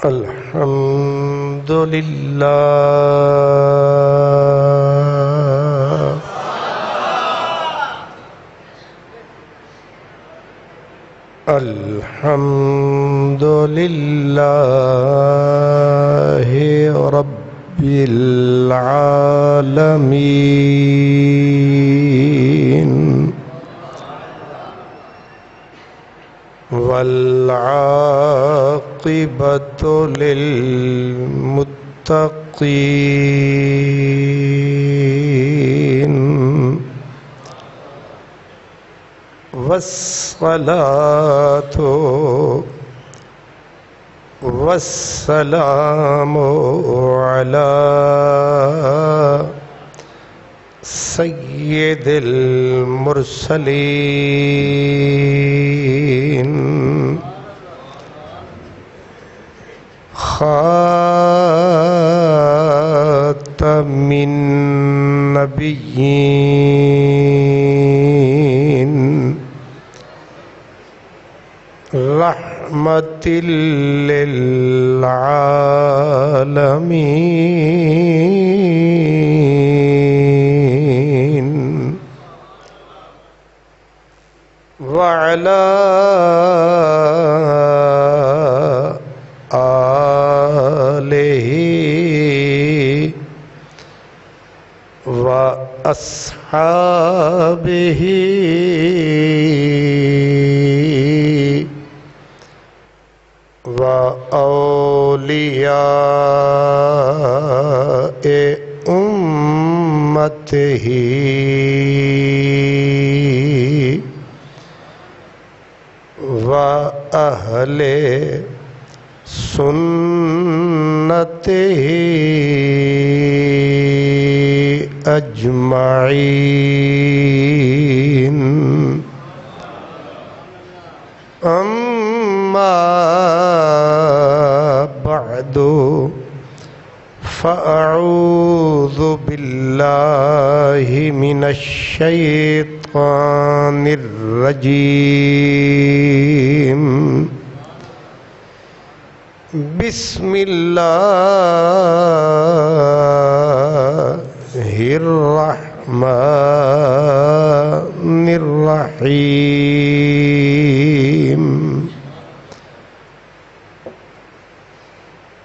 الحمد للہ الحمد للہ رب العالمین والعاقبۃ للمتقین والصلاة والسلام علی سید المرسلین خاتم النبیین رحمت للعالمین وعلی آلہ وأصحابہ وأولیاء أمته وأهل سنته أجمعين أما بعد فأعوذ بالله من الشيطان الرجيم بسم الله الرحمن الرحيم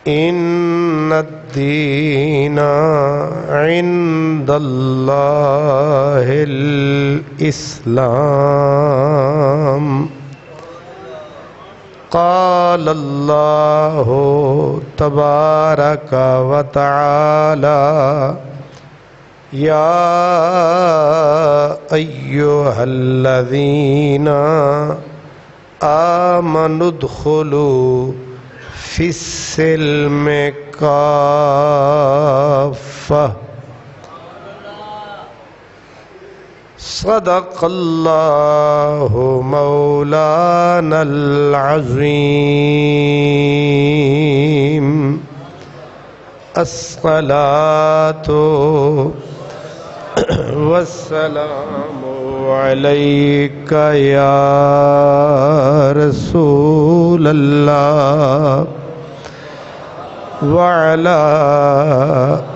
إن الدين عند الله الإسلام قال الله تبارك وتعالى يا أيها الذين آمنوا ادخلوا فی السلم کافہ صدق اللہ مولانا العظیم الصلاة والسلام علیک یا رسول اللہ وعلى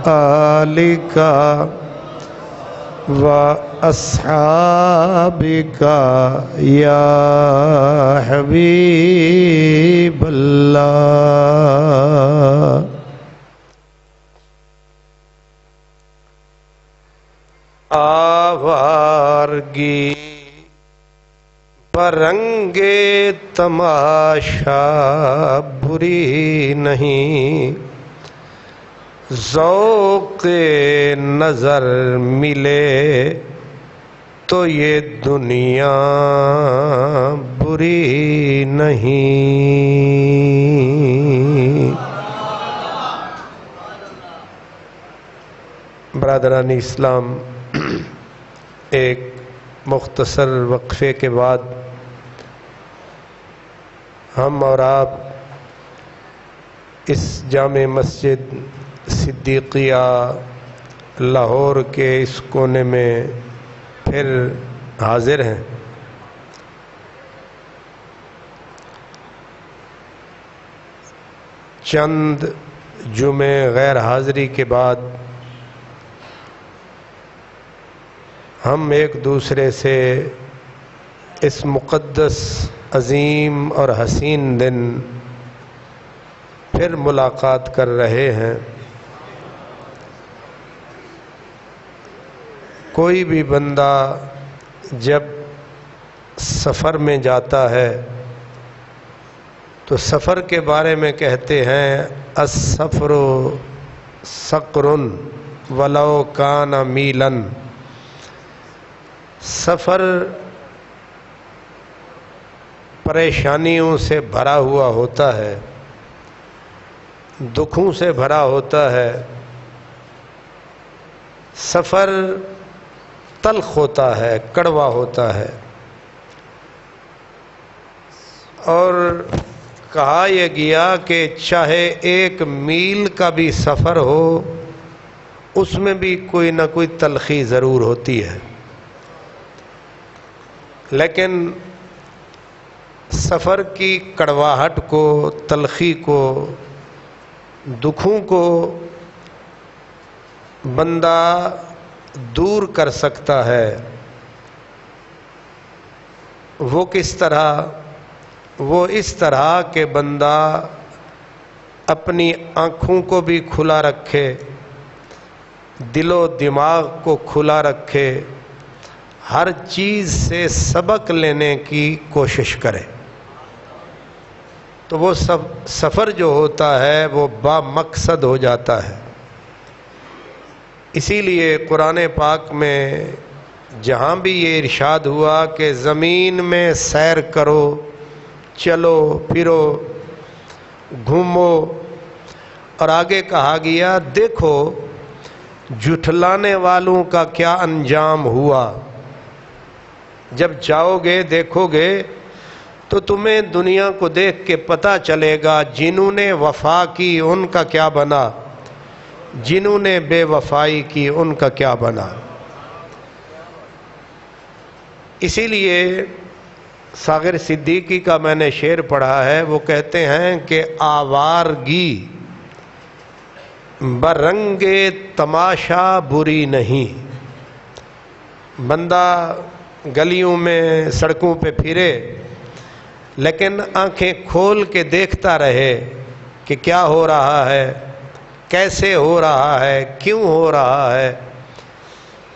آلك وأصحابك يا حبيب الله آوارگی برنگ تماشا بری نہیں ذوق نظر ملے تو یہ دنیا بری نہیں۔ برادران اسلام، ایک مختصر وقفے کے بعد ہم اور آپ اس جامع مسجد صدیقیہ لاہور کے اس کونے میں پھر حاضر ہیں۔ چند جمعے غیر حاضری کے بعد ہم ایک دوسرے سے اس مقدس عظیم اور حسین دن پھر ملاقات کر رہے ہیں۔ کوئی بھی بندہ جب سفر میں جاتا ہے تو سفر کے بارے میں کہتے ہیں السفر سقر ولو کان میلا، سفر پریشانیوں سے بھرا ہوا ہوتا ہے، دکھوں سے بھرا ہوتا ہے، سفر تلخ ہوتا ہے، کڑوا ہوتا ہے، اور کہا یہ گیا کہ چاہے 1 میل کا بھی سفر ہو اس میں بھی کوئی نہ کوئی تلخی ضرور ہوتی ہے، لیکن سفر کی کڑواہٹ کو، تلخی کو، دکھوں کو بندہ دور کر سکتا ہے۔ وہ کس طرح؟ وہ اس طرح کہ بندہ اپنی آنکھوں کو بھی کھلا رکھے، دل و دماغ کو کھلا رکھے، ہر چیز سے سبق لینے کی کوشش کرے، تو وہ سفر جو ہوتا ہے وہ با مقصد ہو جاتا ہے۔ اسی لیے قرآن پاک میں جہاں بھی یہ ارشاد ہوا کہ زمین میں سیر کرو، چلو پھرو، گھومو، اور آگے کہا گیا دیکھو جھٹلانے والوں کا کیا انجام ہوا۔ جب جاؤ گے دیکھو گے تو تمہیں دنیا کو دیکھ کے پتہ چلے گا جنہوں نے وفا کی ان کا کیا بنا، جنہوں نے بے وفائی کی ان کا کیا بنا۔ اسی لیے ساغر صدیقی کا میں نے شعر پڑھا ہے، وہ کہتے ہیں کہ آوارگی برنگ تماشا بری نہیں۔ بندہ گلیوں میں سڑکوں پہ پھرے لیکن آنکھیں کھول کے دیکھتا رہے کہ کیا ہو رہا ہے، کیسے ہو رہا ہے، کیوں ہو رہا ہے،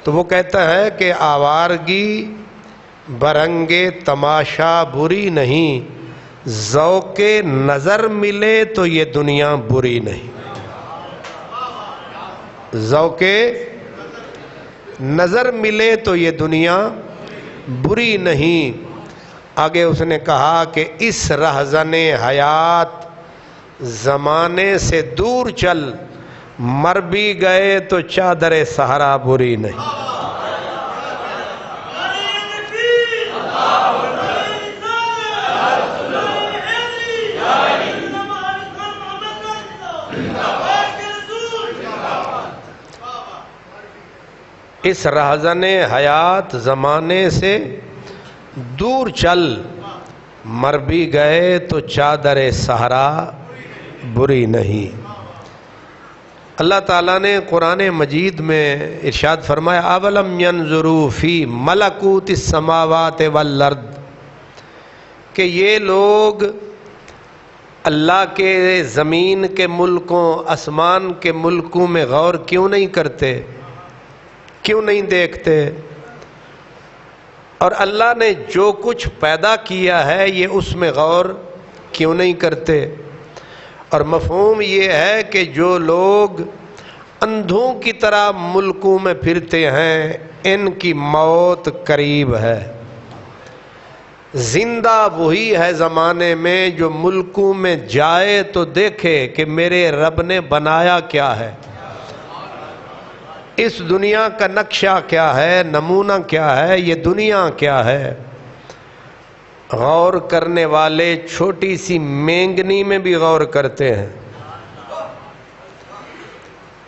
تو وہ کہتا ہے کہ آوارگی برنگ تماشا بری نہیں، ذوق نظر ملے تو یہ دنیا بری نہیں۔ ذوق نظر ملے تو یہ دنیا بری نہیں۔ آگے اس نے کہا کہ اس رہزن حیات زمانے سے دور چل، مر بھی گئے تو چادر صحرا بری نہیں۔ اس رہزن حیات زمانے سے دور چل، مر بھی گئے تو چادر صحرا بری نہیں۔ اللہ تعالیٰ نے قرآن مجید میں ارشاد فرمایا اولم ینظروا فی ملکوت السماوات والارض، کہ یہ لوگ اللہ کے زمین کے ملکوں، آسمان کے ملکوں میں غور کیوں نہیں کرتے، کیوں نہیں دیکھتے، اور اللہ نے جو کچھ پیدا کیا ہے یہ اس میں غور کیوں نہیں کرتے۔ اور مفہوم یہ ہے کہ جو لوگ اندھوں کی طرح ملکوں میں پھرتے ہیں ان کی موت قریب ہے۔ زندہ وہی ہے زمانے میں جو ملکوں میں جائے تو دیکھے کہ میرے رب نے بنایا کیا ہے، اس دنیا کا نقشہ کیا ہے، نمونہ کیا ہے، یہ دنیا کیا ہے۔ غور کرنے والے چھوٹی سی مینگنی میں بھی غور کرتے ہیں۔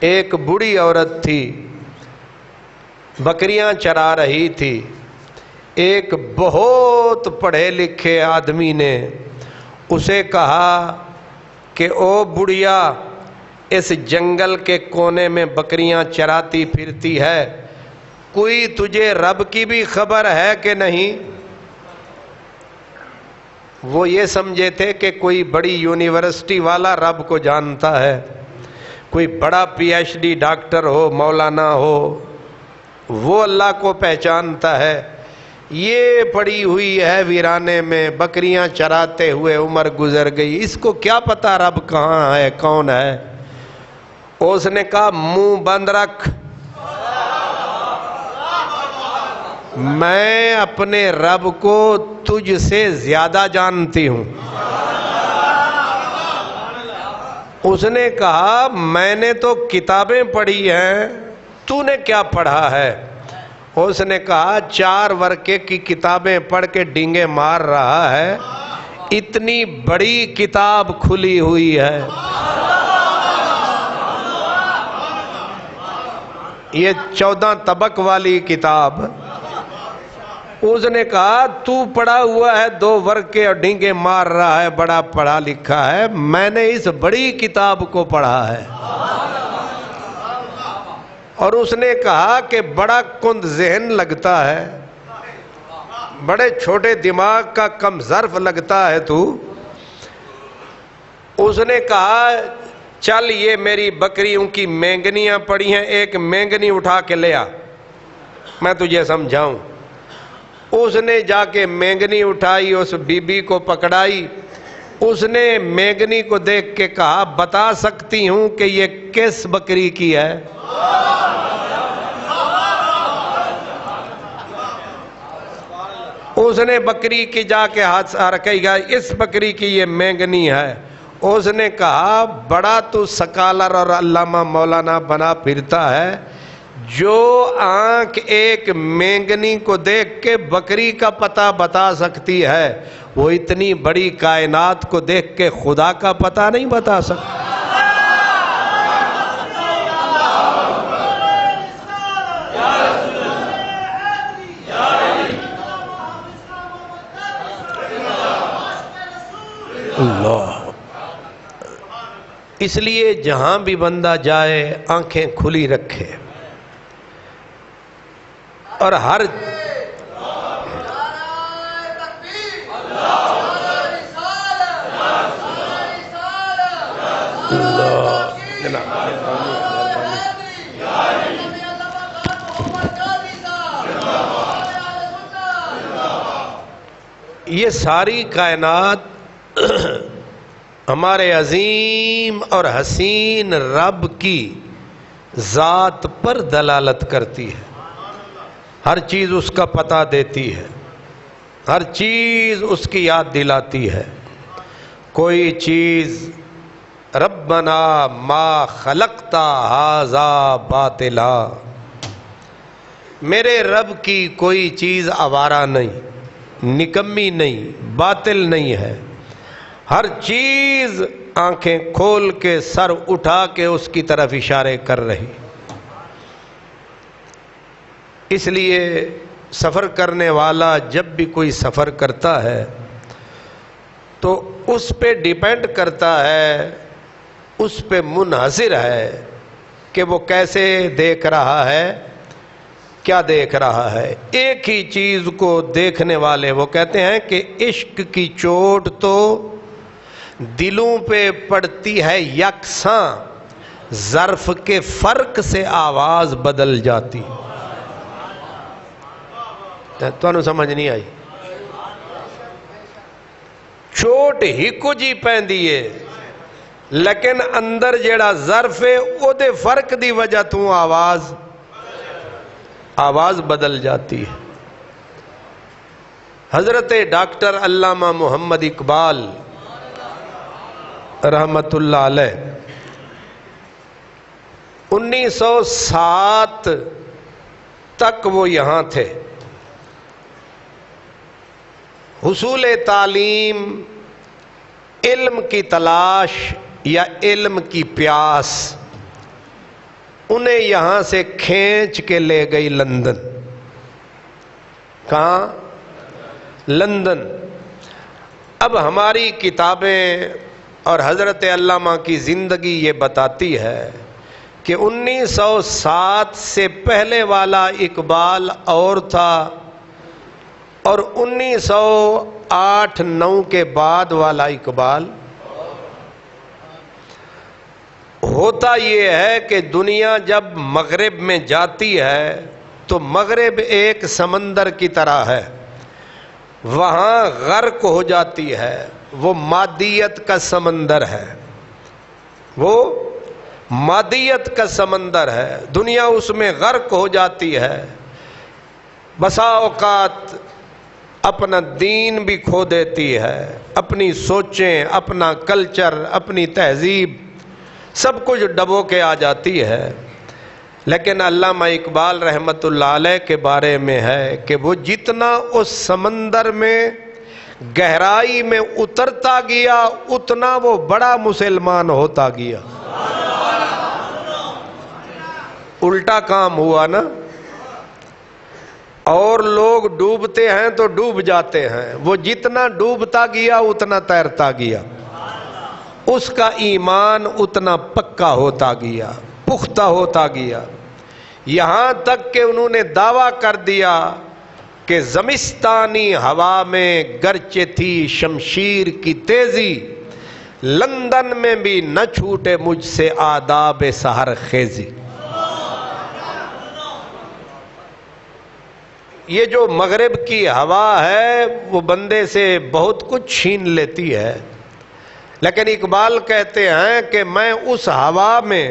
ایک بوڑھی عورت تھی، بکریاں چرا رہی تھی، ایک بہت پڑھے لکھے آدمی نے اسے کہا کہ او بڑھیا اس جنگل کے کونے میں بکریاں چراتی پھرتی ہے، کوئی تجھے رب کی بھی خبر ہے کہ نہیں؟ وہ یہ سمجھے تھے کہ کوئی بڑی یونیورسٹی والا رب کو جانتا ہے، کوئی بڑا پی ایچ ڈی ڈاکٹر ہو، مولانا ہو، وہ اللہ کو پہچانتا ہے۔ یہ پڑی ہوئی ہے ویرانے میں بکریاں چراتے ہوئے عمر گزر گئی، اس کو کیا پتا رب کہاں ہے کون ہے؟ اس نے کہا منہ بند رکھ، میں اپنے رب کو تجھ سے زیادہ جانتی ہوں۔ اس نے کہا میں نے تو کتابیں پڑھی ہیں، تو نے کیا پڑھا ہے؟ اس نے کہا 4 ورقے کی کتابیں پڑھ کے ڈینگے مار رہا ہے، اتنی بڑی کتاب کھلی ہوئی ہے۔ یہ 14 طبق والی کتاب۔ اس نے کہا تو پڑھا ہوا ہے 2 ورقے اور ڈینگے مار رہا ہے، بڑا پڑھا لکھا ہے، میں نے اس بڑی کتاب کو پڑھا ہے۔ اور اس نے کہا کہ بڑا کند ذہن لگتا ہے، بڑے چھوٹے دماغ کا کم ظرف لگتا ہے تو۔ اس نے کہا چل یہ میری بکریوں کی مینگنیاں پڑی ہیں، ایک مینگنی اٹھا کے لے آ، میں تجھے سمجھاؤں۔ اس نے جا کے مینگنی اٹھائی، اس بی بی کو پکڑائی، اس نے مینگنی کو دیکھ کے کہا بتا سکتی ہوں کہ یہ کس بکری کی ہے؟ اس نے بکری کی جا کے ہاتھ رکھی گا، اس بکری کی یہ مینگنی ہے۔ اس نے کہا بڑا تو سکالر اور علامہ مولانا بنا پھرتا ہے، جو آنکھ ایک مینگنی کو دیکھ کے بکری کا پتہ بتا سکتی ہے، وہ اتنی بڑی کائنات کو دیکھ کے خدا کا پتہ نہیں بتا سکتی۔ اللہ، اس لیے جہاں بھی بندہ جائے آنکھیں کھلی رکھے، اور ہر یہ ساری کائنات ہمارے عظیم اور حسین رب کی ذات پر دلالت کرتی ہے، ہر چیز اس کا پتہ دیتی ہے، ہر چیز اس کی یاد دلاتی ہے۔ کوئی چیز ربنا ما خلقت ھذا باطلا، میرے رب کی کوئی چیز آوارہ نہیں، نکمی نہیں، باطل نہیں ہے، ہر چیز آنکھیں کھول کے سر اٹھا کے اس کی طرف اشارے کر رہی۔ اس لیے سفر کرنے والا جب بھی کوئی سفر کرتا ہے تو اس پہ ڈیپینڈ کرتا ہے، اس پہ منحصر ہے کہ وہ کیسے دیکھ رہا ہے، کیا دیکھ رہا ہے۔ ایک ہی چیز کو دیکھنے والے وہ کہتے ہیں کہ عشق کی چوٹ تو دلوں پہ پڑتی ہے یکساں، ظرف کے فرق سے آواز بدل جاتی۔ تو انہوں سمجھ نہیں آئی؟ چوٹ ہی کچھ ہی پیندی ہے، لیکن اندر جیڑا ظرف ہے او دے فرق دی وجہ تو آواز بدل جاتی ہے۔ حضرت ڈاکٹر علامہ محمد اقبال رحمت اللہ علیہ 1907 تک وہ یہاں تھے۔ حصول تعلیم، علم کی تلاش یا علم کی پیاس انہیں یہاں سے کھینچ کے لے گئی لندن۔ کہاں؟ لندن۔ اب ہماری کتابیں اور حضرت علامہ کی زندگی یہ بتاتی ہے کہ 1907 سے پہلے والا اقبال اور تھا اور 1908-9 کے بعد والا اقبال ہوتا یہ ہے کہ دنیا جب مغرب میں جاتی ہے تو مغرب ایک سمندر کی طرح ہے، وہاں غرق ہو جاتی ہے، وہ مادیت کا سمندر ہے، وہ مادیت کا سمندر ہے، دنیا اس میں غرق ہو جاتی ہے، بسا اوقات اپنا دین بھی کھو دیتی ہے، اپنی سوچیں، اپنا کلچر، اپنی تہذیب سب کچھ ڈبو کے آ جاتی ہے۔ لیکن علامہ اقبال رحمت اللہ علیہ کے بارے میں ہے کہ وہ جتنا اس سمندر میں گہرائی میں اترتا گیا اتنا وہ بڑا مسلمان ہوتا گیا۔ الٹا کام ہوا نا، اور لوگ ڈوبتے ہیں تو ڈوب جاتے ہیں، وہ جتنا ڈوبتا گیا اتنا تیرتا گیا، اس کا ایمان اتنا پکا ہوتا گیا، پختہ ہوتا گیا، یہاں تک کہ انہوں نے دعویٰ کر دیا کہ زمستانی ہوا میں گرچہ تھی شمشیر کی تیزی، لندن میں بھی نہ چھوٹے مجھ سے آداب سحر خیزی۔ یہ جو مغرب کی ہوا ہے وہ بندے سے بہت کچھ چھین لیتی ہے، لیکن اقبال کہتے ہیں کہ میں اس ہوا میں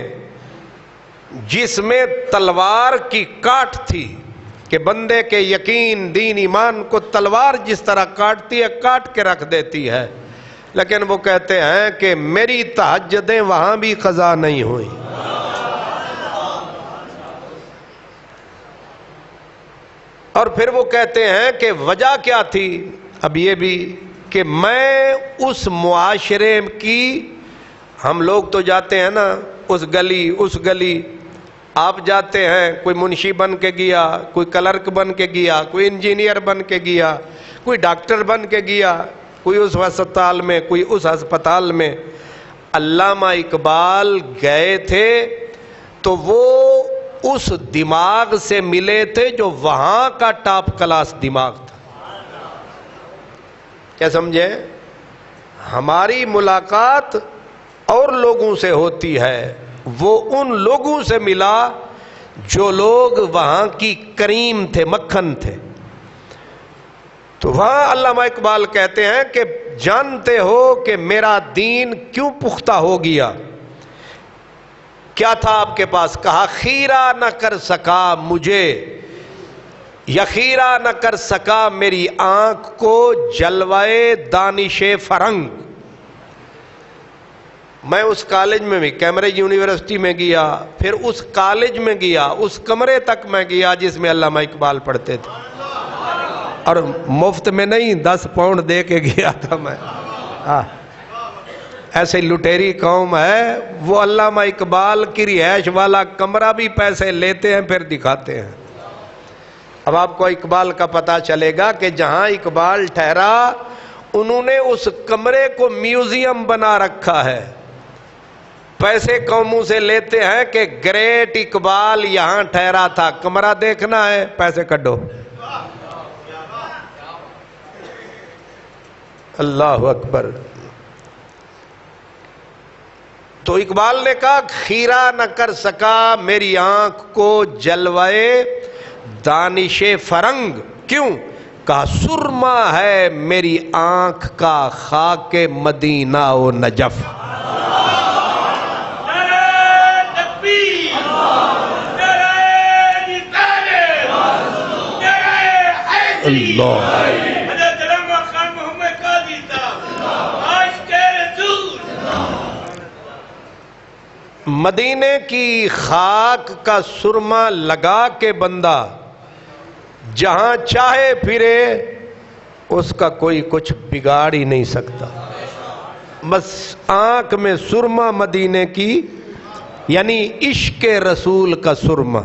جس میں تلوار کی کاٹ تھی کہ بندے کے یقین دین ایمان کو تلوار جس طرح کاٹتی ہے کاٹ کے رکھ دیتی ہے، لیکن وہ کہتے ہیں کہ میری تہجدیں وہاں بھی قضا نہیں ہوئی۔ اور پھر وہ کہتے ہیں کہ وجہ کیا تھی، اب یہ بھی کہ میں اس معاشرے کی، ہم لوگ تو جاتے ہیں نا اس گلی، آپ جاتے ہیں، کوئی منشی بن کے گیا، کوئی کلرک بن کے گیا، کوئی انجینئر بن کے گیا، کوئی ڈاکٹر بن کے گیا، کوئی اس ہسپتال میں، کوئی اس ہسپتال میں۔ علامہ اقبال گئے تھے تو وہ اس دماغ سے ملے تھے جو وہاں کا ٹاپ کلاس دماغ تھا۔ کیا سمجھے؟ ہماری ملاقات اور لوگوں سے ہوتی ہے، وہ ان لوگوں سے ملا جو لوگ وہاں کی کریم تھے، مکھن تھے۔ تو وہاں علامہ اقبال کہتے ہیں کہ جانتے ہو کہ میرا دین کیوں پختہ ہو گیا؟ کیا تھا آپ کے پاس؟ کہا خیرہ نہ کر سکا مجھے، یا خیرہ نہ کر سکا میری آنکھ کو جلوائے دانش فرنگ۔ میں اس کالج میں بھی، کیمبرج یونیورسٹی میں گیا، پھر اس کالج میں گیا، اس کمرے تک میں گیا جس میں علامہ اقبال پڑھتے تھے، اور مفت میں نہیں، 10 پاؤنڈ دے کے گیا تھا میں۔ ایسے لٹیری قوم ہے، وہ علامہ اقبال کی رہائش والا کمرہ بھی پیسے لیتے ہیں پھر دکھاتے ہیں۔ اب آپ کو اقبال کا پتہ چلے گا کہ جہاں اقبال ٹھہرا انہوں نے اس کمرے کو میوزیم بنا رکھا ہے، پیسے قوموں سے لیتے ہیں کہ گریٹ اقبال یہاں ٹھہرا تھا، کمرہ دیکھنا ہے پیسے کڈو۔ اللہ اکبر۔ تو اقبال نے کہا خیرہ نہ کر سکا میری آنکھ کو جلوائے دانش فرنگ، کیوں؟ کہا سرما ہے میری آنکھ کا خاک مدینہ و نجف۔ اللہ مدینے کی خاک کا سرما لگا کے بندہ جہاں چاہے پھرے اس کا کوئی کچھ بگاڑ ہی نہیں سکتا۔ بس آنکھ میں سرما مدینے کی، یعنی عشق رسول کا سرما،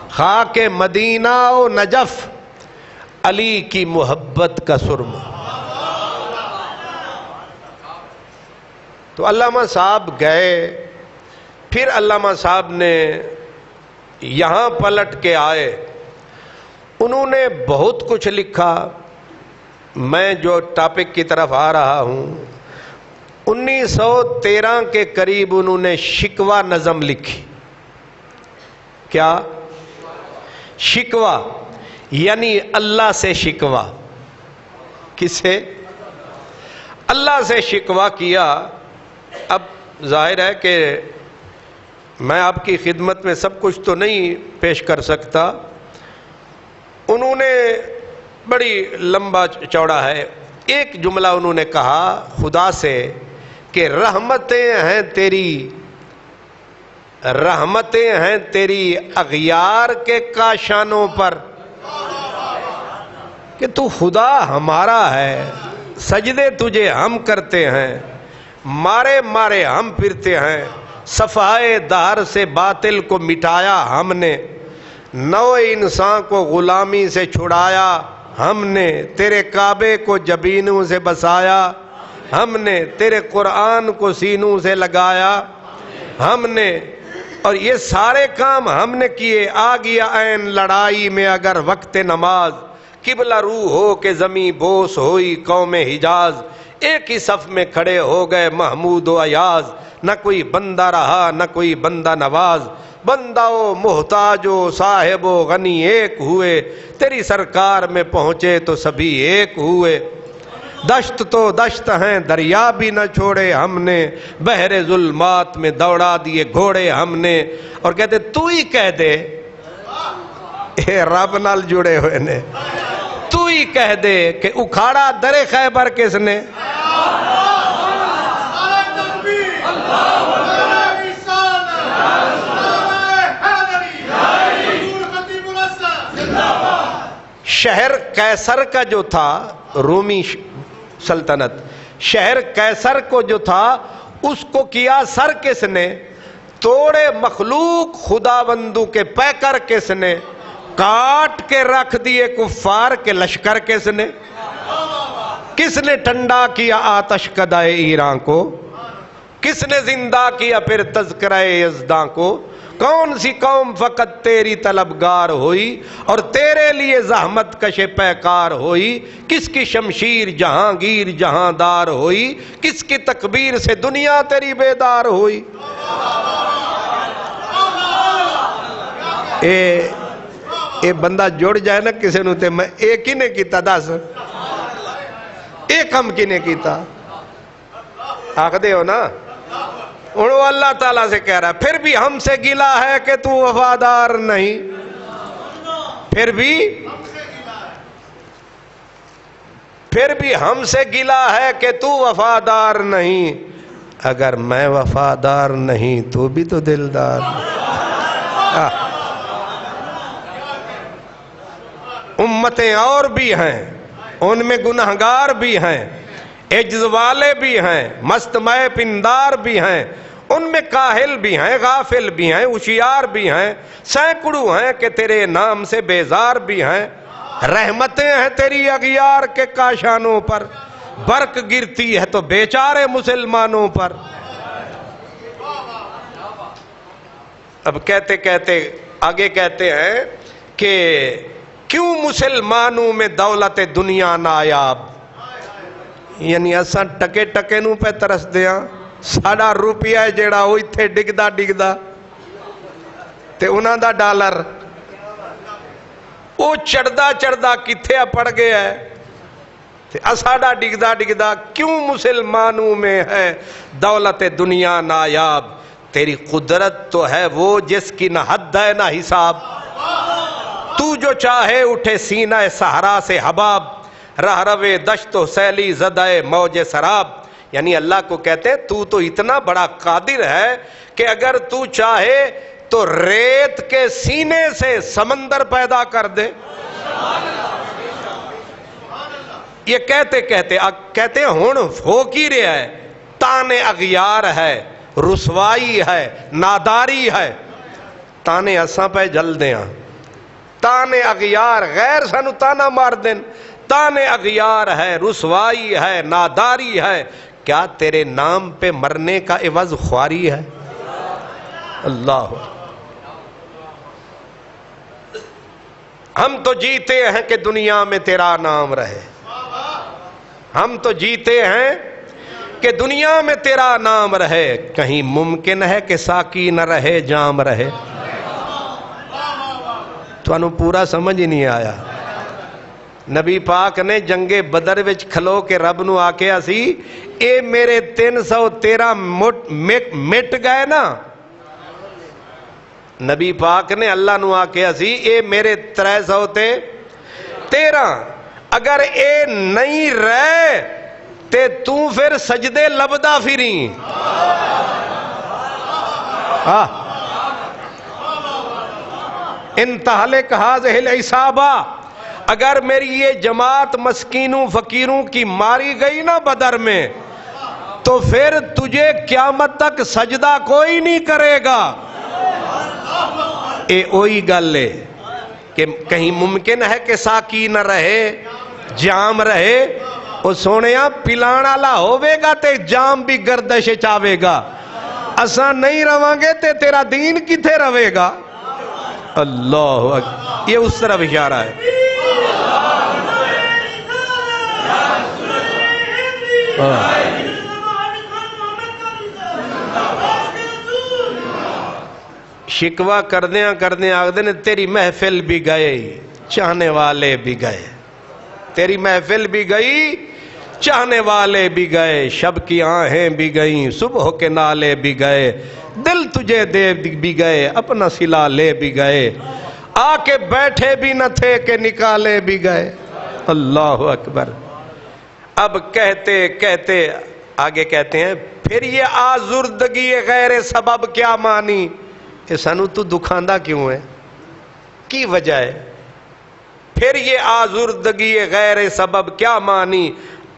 خاک مدینہ و نجف، علی کی محبت کا سرما۔ تو علامہ صاحب گئے، پھر علامہ صاحب نے یہاں پلٹ کے آئے، انہوں نے بہت کچھ لکھا۔ میں جو ٹاپک کی طرف آ رہا ہوں، 1913 کے قریب انہوں نے شکوہ نظم لکھی۔ کیا؟ شکوہ، یعنی اللہ سے شکوہ۔ کس سے؟ اللہ سے شکوہ کیا۔ اب ظاہر ہے کہ میں آپ کی خدمت میں سب کچھ تو نہیں پیش کر سکتا، انہوں نے بڑی لمبا چوڑا ہے، ایک جملہ انہوں نے کہا خدا سے کہ رحمتیں ہیں تیری اغیار کے کاشانوں پر، کہ تو خدا ہمارا ہے، سجدے تجھے ہم کرتے ہیں، مارے ہم پھرتے ہیں، صفحۂ دہر سے باطل کو مٹایا ہم نے، نو انسان کو غلامی سے چھڑایا ہم نے، تیرے کعبے کو جبینوں سے بسایا ہم نے، تیرے قرآن کو سینوں سے لگایا ہم نے، اور یہ سارے کام ہم نے کیے۔ آ گیا عین لڑائی میں اگر وقت نماز، قبلہ رو ہو کے زمیں بوس ہوئی قوم حجاز، ایک ہی صف میں کھڑے ہو گئے محمود و ایاز، نہ کوئی بندہ رہا نہ کوئی بندہ نواز، بندہ و محتاج و صاحب و غنی ایک ہوئے، تیری سرکار میں پہنچے تو سبھی ایک ہوئے، دشت تو دشت ہیں دریا بھی نہ چھوڑے ہم نے، بحر ظلمات میں دوڑا دیے گھوڑے ہم نے، اور کہتے تو ہی کہہ دے، اے رب نال جڑے ہوئے نے، تو ہی کہہ دے کہ اکھاڑا در خیبر کس نے، شہر قیصر کا جو تھا، رومی سلطنت، شہر قیصر کو جو تھا اس کو کیا سر کس نے، توڑے مخلوق خدا بندو کے پیکر کس نے، کاٹ کے رکھ دیے کفار کے لشکر کس نے، کس نے ٹھنڈا کیا آتش کدائے ایران کو، کس نے زندہ کیا پھر تذکرہ یزداں کو، کون سی قوم فقط تیری طلبگار ہوئی اور تیرے لیے زحمت کش پیکار ہوئی، کس کی شمشیر جہانگیر جہاندار ہوئی، کس کی تکبیر سے دنیا تیری بیدار ہوئی۔ اے بندہ جڑ جائے نا کسی نو تے میں ایک ہی نے کیتا دس، ایک ہم کی نے کیتا، آکھ دے ہو نا، انہوں اللہ تعالیٰ سے کہہ رہا ہے پھر بھی ہم سے گلا ہے کہ تو وفادار نہیں، پھر بھی ہم سے گلا ہے کہ تو وفادار نہیں، اگر میں وفادار نہیں تو بھی تو دلدار امتیں اور بھی ہیں، ان میں گنہگار بھی ہیں، عجز والے بھی ہیں، مست مئے پندار بھی ہیں، ان میں کاہل بھی ہیں، غافل بھی ہیں، ہوشیار بھی ہیں، سینکڑوں ہیں کہ تیرے نام سے بیزار بھی ہیں، رحمتیں ہیں تیری اغیار کے کاشانوں پر، برق گرتی ہے تو بیچارے مسلمانوں پر۔ اب کہتے کہتے آگے کہتے ہیں کہ کیوں مسلمانوں میں دولت دنیا نایاب، یعنی اساں ٹکے ٹکے نو پہ ترس دیاں، ساڑا روپیہ جیڑا ہوئی تھے ڈگدا تے انہاں دا ڈالر او چڑھدا کتھے پڑ گیا ہے، تے اساڑا ڈگدا کیوں مسلمانوں میں ہے دولت دنیا نایاب، تیری قدرت تو ہے وہ جس کی نہ حد ہے نہ حساب، تو جو چاہے اٹھے سینہ صحرا سے حباب، راہ روے دشت و سیلی زدہ موج سراب، یعنی اللہ کو کہتے ہیں تو اتنا بڑا قادر ہے کہ اگر تو چاہے تو ریت کے سینے سے سمندر پیدا کر دے۔ یہ کہتے ہیں ہون ہو کی رہا ہے، تانے اغیار ہے، رسوائی ہے، ناداری ہے، تانے اساں پہ جل دیاں، تانے اغیار غیر سانو تانا مار دین، تانے اغیار ہے، رسوائی ہے، ناداری ہے، کیا تیرے نام پہ مرنے کا عوض خواری ہے؟ اللہ، ہم تو جیتے ہیں کہ دنیا میں تیرا نام رہے، ہم تو جیتے ہیں کہ دنیا میں تیرا نام رہے، کہیں ممکن ہے کہ ساقی نہ رہے جام رہے؟ تو انہوں پورا سمجھ ہی نہیں آیا۔ نبی پاک نے جنگ بدر وچ کھلو کے رب نو آکے اسی اے میرے 313 مٹ گئے نا، نبی پاک نے اللہ نو آکے اسی اے میرے 313 اگر اے نہیں رہے تے تو پھر سجدے لبدا پھری۔ انتہلک ہاذہ العصابہ، اگر میری یہ جماعت مسکینوں فقیروں کی ماری گئی نا بدر میں تو پھر تجھے قیامت تک سجدہ کوئی نہیں کرے گا۔ اے اوہی گل ہے کہ کہیں ممکن ہے کہ ساقی نہ رہے جام رہے، او سونیا پلانا لا ہوئے گا تے جام بھی گردش چاوے گا، اساں نہیں رواں گے تے تیرا دین کتھے روے گا؟ اللہ اکبر، یہ اس طرف اشارہ ہے۔ شکوہ کردیاں آگدے نے تیری محفل بھی گئے چاہنے والے بھی گئے، تیری محفل بھی گئی چاہنے والے بھی گئے، شب کی آہیں بھی گئیں صبح کے نالے بھی گئے، دل تجھے دے بھی گئے اپنا صلہ لے بھی گئے، آ کے بیٹھے بھی نہ تھے کہ نکالے بھی گئے۔ اللہ اکبر۔ اب کہتے کہتے آگے کہتے ہیں پھر یہ آزردگی غیر سبب کیا مانی؟ سانو تو دکھاندہ کیوں ہے؟ کی وجہ ہے؟ پھر یہ آزردگی غیر سبب کیا مانی؟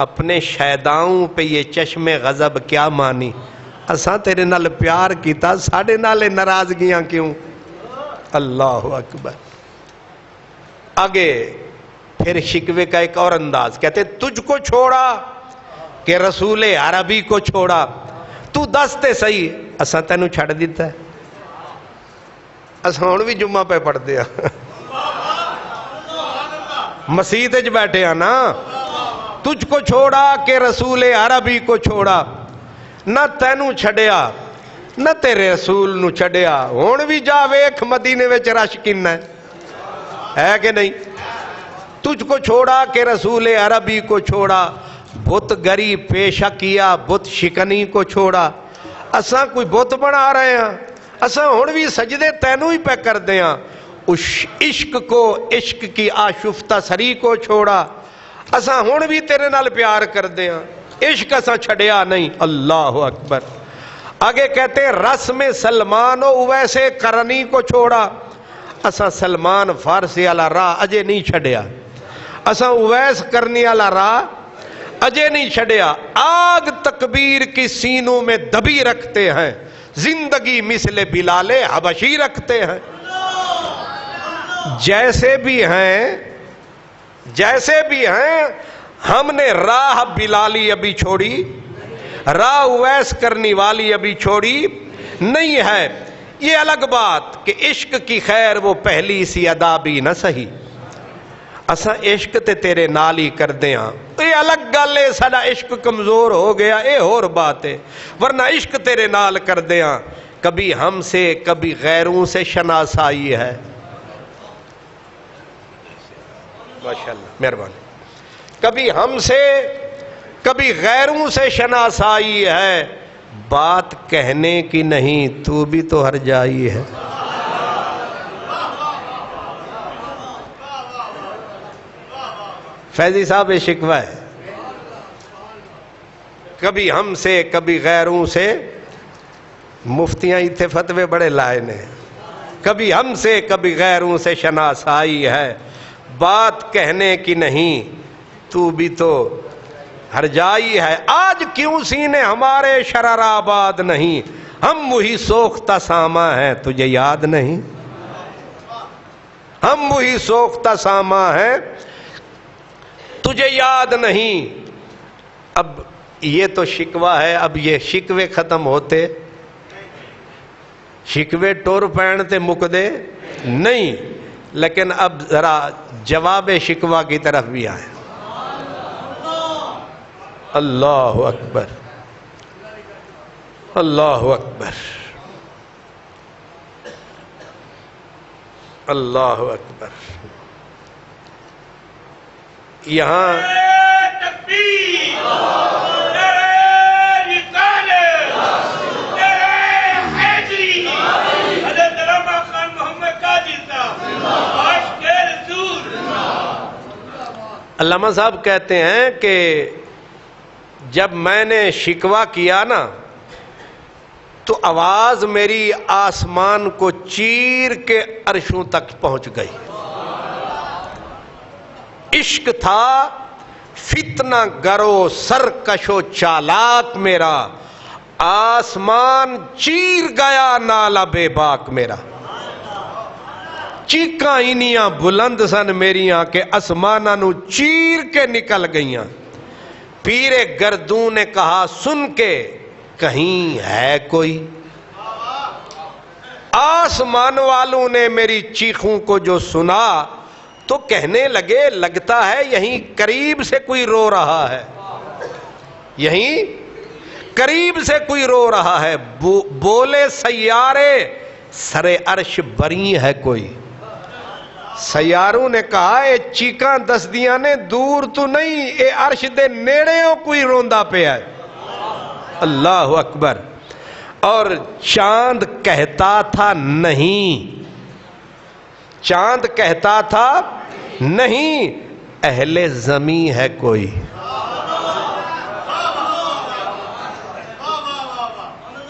اپنے شیداؤں پہ یہ چشم غضب کیا مانی؟ اساں تیرے نال پیار کیتا، ساڑھے نالے ناراضگیاں کیوں؟ اللہ اکبر۔ آگے پھر شکوے کا ایک اور انداز، کہتے تجھ کو چھوڑا کہ رسول عربی کو چھوڑا، تو دستے صحیح اساں تینوں چھڑ دیتا ہے، اساں ہن بھی جمعہ پہ پڑھ دیا، مسجد وچ بیٹھے ہیں نا، تجھ کو چھوڑا کہ رسول عربی کو چھوڑا، نہ تینوں چھڑیا نہ تیرے رسول نو چھڑیا، ہن بھی جا ویکھ مدینے وچ رش کنا ہے کہ نہیں؟ تجھ کو چھوڑا کہ رسول عربی کو چھوڑا، بت گری پیشہ کیا بت شکنی کو چھوڑا، اساں کوئی بت بنا رہے ہیں، اساں ہن بھی سجدے تینوں ہی پہ کر دیاں، اس عشق کو عشق کی آشفتہ سری کو چھوڑا، اساں ہن بھی تیرے نال پیار کر دیاں، عشق اساں چھڑیا نہیں۔ اللہ اکبر۔ آگے کہتے ہیں رسم سلمان و اویس قرنی کو چھوڑا، اساں سلمان فارسی والا راہ اجے نہیں چھڑیا، اساں اویس کرنی والا راہ اجے نہیں چھڑیا، آگ تکبیر کی سینوں میں دبی رکھتے ہیں، زندگی مثل بلال حبشی رکھتے ہیں۔ جیسے بھی ہیں ہم نے راہ بلالی ابھی چھوڑی، راہ اویس کرنی والی ابھی چھوڑی نہیں ہے۔ یہ الگ بات کہ عشق کی خیر وہ پہلی سی ادا بھی نہ سہی، اساں عشق تے تیرے نال ہی کر دیاں، یہ الگ گل ہے، ساڈا عشق کمزور ہو گیا یہ اور بات ہے، ورنہ عشق تیرے نال کر دیاں۔ کبھی ہم سے کبھی غیروں سے شناسائی ہے، ماشاءاللہ مہربانی، کبھی ہم سے کبھی غیروں سے شناسائی ہے، بات کہنے کی نہیں تو بھی تو ہر جائی ہے۔ فیضی صاحب یہ شکوہ ہے، کبھی ہم سے کبھی غیروں سے، مفتیاں اتھے فتوے بڑے لائے نے، کبھی ہم سے کبھی غیروں سے شناسائی ہے، بات کہنے کی نہیں تو بھی تو ہر جائی ہے، آج کیوں سینے ہمارے شرر آباد نہیں، ہم وہی سوختہ ساما ہیں تجھے یاد نہیں، ہم وہی سوختہ ساما ہیں تجھے یاد نہیں۔ اب یہ تو شکوہ ہے، اب یہ شکوے ختم ہوتے، شکوے ٹور پہنتے مکدے نہیں، لیکن اب ذرا جواب شکوہ کی طرف بھی آئے۔ اللہ اکبر، اللہ اکبر، اللہ اکبر۔ یہاں علامہ صاحب کہتے ہیں کہ جب میں نے شکوہ کیا نا تو آواز میری آسمان کو چیر کے عرشوں تک پہنچ گئی۔ عشق تھا فتنہ گرو سرکش و چالاک میرا، آسمان چیر گیا نالا بے باک میرا۔ چیکاں انیاں بلند سن میریاں کہ آسماناں نو چیر کے نکل گئیاں۔ پیر گردوں نے کہا سن کے کہیں ہے کوئی، آسمان والوں نے میری چیخوں کو جو سنا تو کہنے لگے لگتا ہے یہیں قریب سے کوئی رو رہا ہے، یہیں قریب سے کوئی رو رہا ہے۔ بولے سیارے سرے عرش بری ہے کوئی۔ سیاروں نے کہا اے چیکاں دس دیاں نے دور تو نہیں، اے عرش دے نیڑے ہو کوئی روندا پہ ہے۔ اللہ اکبر۔ اور چاند کہتا تھا نہیں، چاند کہتا تھا نہیں اہل زمین ہے کوئی۔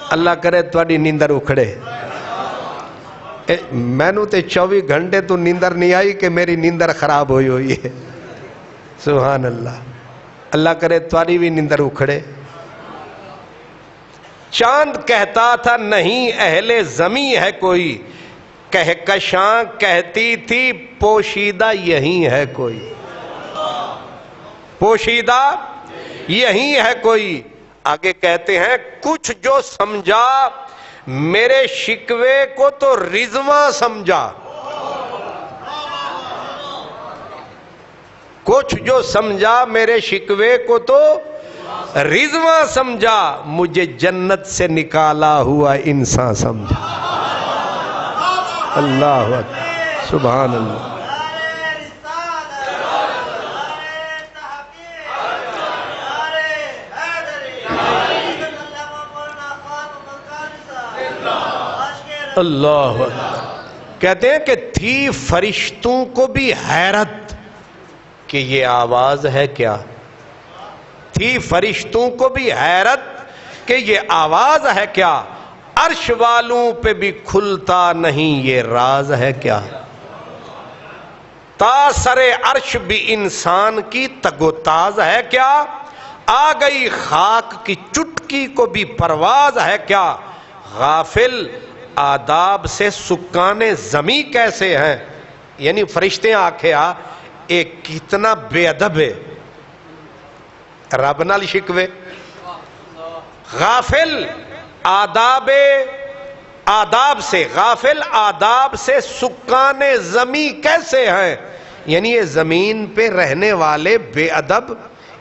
اللہ کرے تھوڑی نیندر اکھڑے۔ میں نو تے 24 گھنٹے تو نیندر نہیں آئی کہ میری نیندر خراب ہوئی ہوئی ہے۔ سبحان اللہ۔ اللہ کرے تھوڑی بھی نیندر اکھڑے۔ چاند کہتا تھا نہیں اہل زمین ہے کوئی، کہکشاں کہتی تھی پوشیدہ یہی ہے کوئی، پوشیدہ یہی ہے کوئی۔ آگے کہتے ہیں کچھ جو سمجھا میرے شکوے کو تو رضواں سمجھا، کچھ جو سمجھا میرے شکوے کو تو رضواں سمجھا، مجھے جنت سے نکالا ہوا انسان سمجھا۔ اللہ اکبر، سبحان اللہ۔ اللہ اکبر۔ کہتے ہیں کہ تھی فرشتوں کو بھی حیرت کہ یہ آواز ہے کیا، تھی فرشتوں کو بھی حیرت کہ یہ آواز ہے کیا، عرش والوں پہ بھی کھلتا نہیں یہ راز ہے کیا، تا سرے عرش بھی انسان کی تگ و تاز ہے کیا، آ گئی خاک کی چٹکی کو بھی پرواز ہے کیا، غافل آداب سے سکان زمین کیسے ہیں، یعنی فرشتے آکھیا ایک کتنا بے ادب ہے، رب نال شکوے، غافل آداب سے، غافل آداب سے سکان زمین کیسے ہیں، یعنی یہ زمین پہ رہنے والے بے ادب،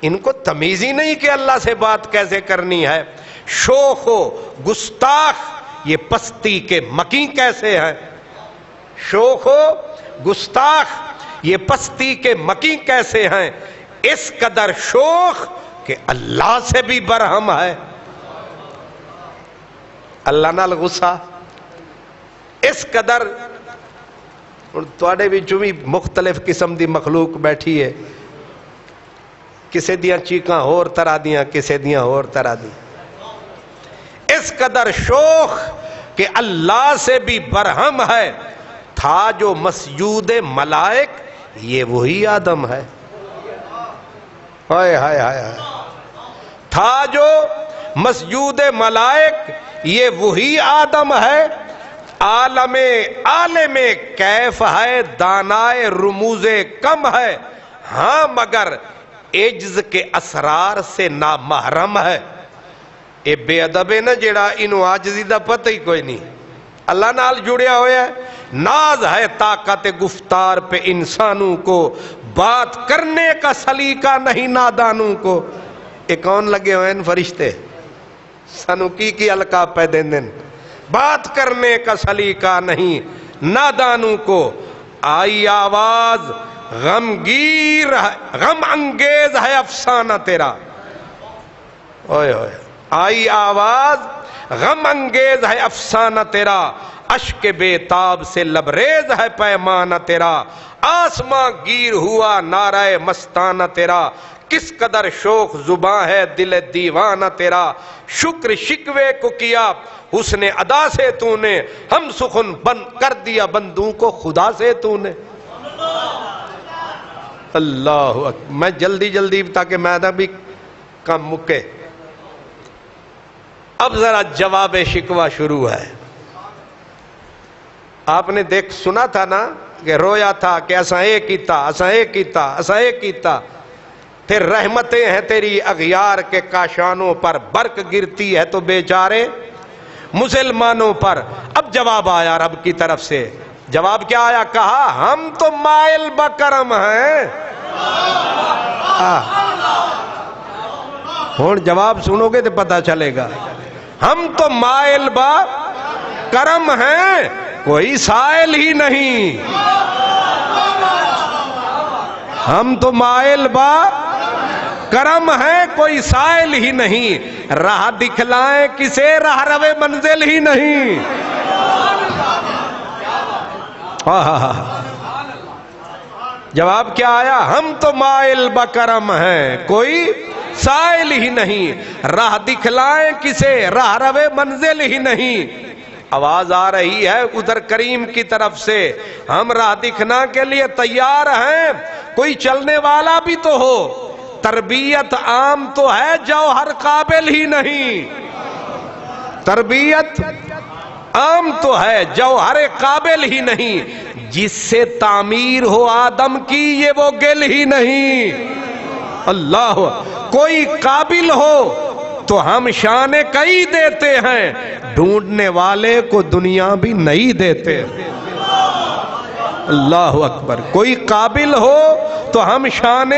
ان کو تمیز ہی نہیں کہ اللہ سے بات کیسے کرنی ہے، شوخ و گستاخ یہ پستی کے مکیں کیسے ہیں، شوخ و گستاخ یہ پستی کے مکیں کیسے ہیں، اس قدر شوخ کہ اللہ سے بھی برہم ہے، اللہ نال غصہ، اس قدر۔ تواڈے وچوں بھی مختلف قسم دی مخلوق بیٹھی ہے، کسے دیاں چیکاں ہور طرح دیاں، کسے دیاں ہور طرح دیاں، اس قدر شوخ کہ اللہ سے بھی برہم ہے، تھا جو مسجود ملائک یہ وہی آدم ہے، ہائے ہائے ہائے ہائے، تھا جو مسجود ملائک یہ وہی آدم ہے، عالم کیف ہے دانائے رموز کم ہے، ہاں مگر عجز کے اسرار سے نامحرم ہے. اے بے ادب ہے نا جیڑا انہوں عاجزی دا پتہ ہی کوئی نہیں, اللہ نال جڑیا ہویا ہے. ناز ہے طاقت گفتار پہ انسانوں کو, بات کرنے کا سلیقہ نہیں نادانوں کو. اے کون لگے ہوئے ہیں فرشتے سانو کی القاب پہ دین دن, بات کرنے کا سلیقہ نہیں نادانوں کو. آئی آواز غمگیر غم انگیز ہے افسانہ تیرا, اوئے ہوئے آئی آواز غم انگیز ہے افسانہ تیرا, اشک بے تاب سے لبریز ہے پیمانہ تیرا, آسمان گیر ہوا نعرہ مستانہ تیرا, کس قدر شوق زباں ہے دل دیوانہ تیرا, شکر شکوے کو کیا حسن ادا سے تو نے, ہم سخن بند کر دیا بندوں کو خدا سے تو نے. اللہ اکبر. میں جلدی تاکہ میدہ بھی کم مکے. اب ذرا جواب شکوہ شروع ہے. آپ نے سنا تھا نا کہ رویا تھا کہ اساں اے کیتا. پھر رحمتیں ہیں تیری اغیار کے کاشانوں پر, برق گرتی ہے تو بیچارے مسلمانوں پر. اب جواب آیا رب کی طرف سے. جواب کیا آیا؟ کہا ہم تو مائل بکرم ہیں. ہوں جواب سنو گے تو پتہ چلے گا. ہم تو مائل بکرم ہیں, کوئی سائل ہی نہیں. ہم تو مائل کرم ہے, کوئی سائل ہی نہیں. راہ دکھلائیں کسے, راہ روے منزل ہی نہیں. جواب کیا آیا؟ ہم تو مائل بکرم ہیں, کوئی سائل ہی نہیں. راہ دکھلائیں کسے, راہ روے منزل ہی نہیں. آواز آ رہی ہے ادھر کریم کی طرف سے, ہم راہ دکھنا کے لیے تیار ہیں, کوئی چلنے والا بھی تو ہو. تربیت عام تو ہے, جوہر قابل ہی نہیں. تربیت عام تو ہے, جوہر قابل ہی نہیں. جس سے تعمیر ہو آدم کی یہ وہ گل ہی نہیں. اللہ, کوئی قابل ہو تو ہم شان کئی دیتے ہیں, ڈھونڈنے والے کو دنیا بھی نہیں دیتے. اللہ اکبر. کوئی قابل ہو تو ہم شان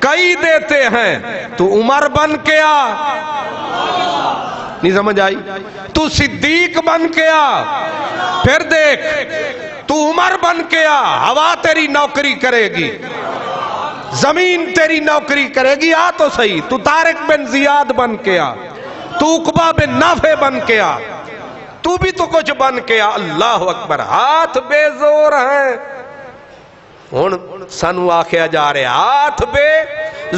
کئی دیتے ہیں. تو عمر بن کے آ, نہیں سمجھ آئی؟ تو صدیق بن کے آ, پھر دیکھ تو عمر بن کے آ, ہوا تیری نوکری کرے گی, زمین تیری نوکری کرے گی. آ تو صحیح, تو طارق بن زیاد بن کے آ, تو عقبہ بن نافع بن کے آ, تو بھی تو کچھ بن کے آ. اللہ اکبر. ہاتھ بے زور ہیں. ہن سانو آخیا جا رہے ہاتھ بے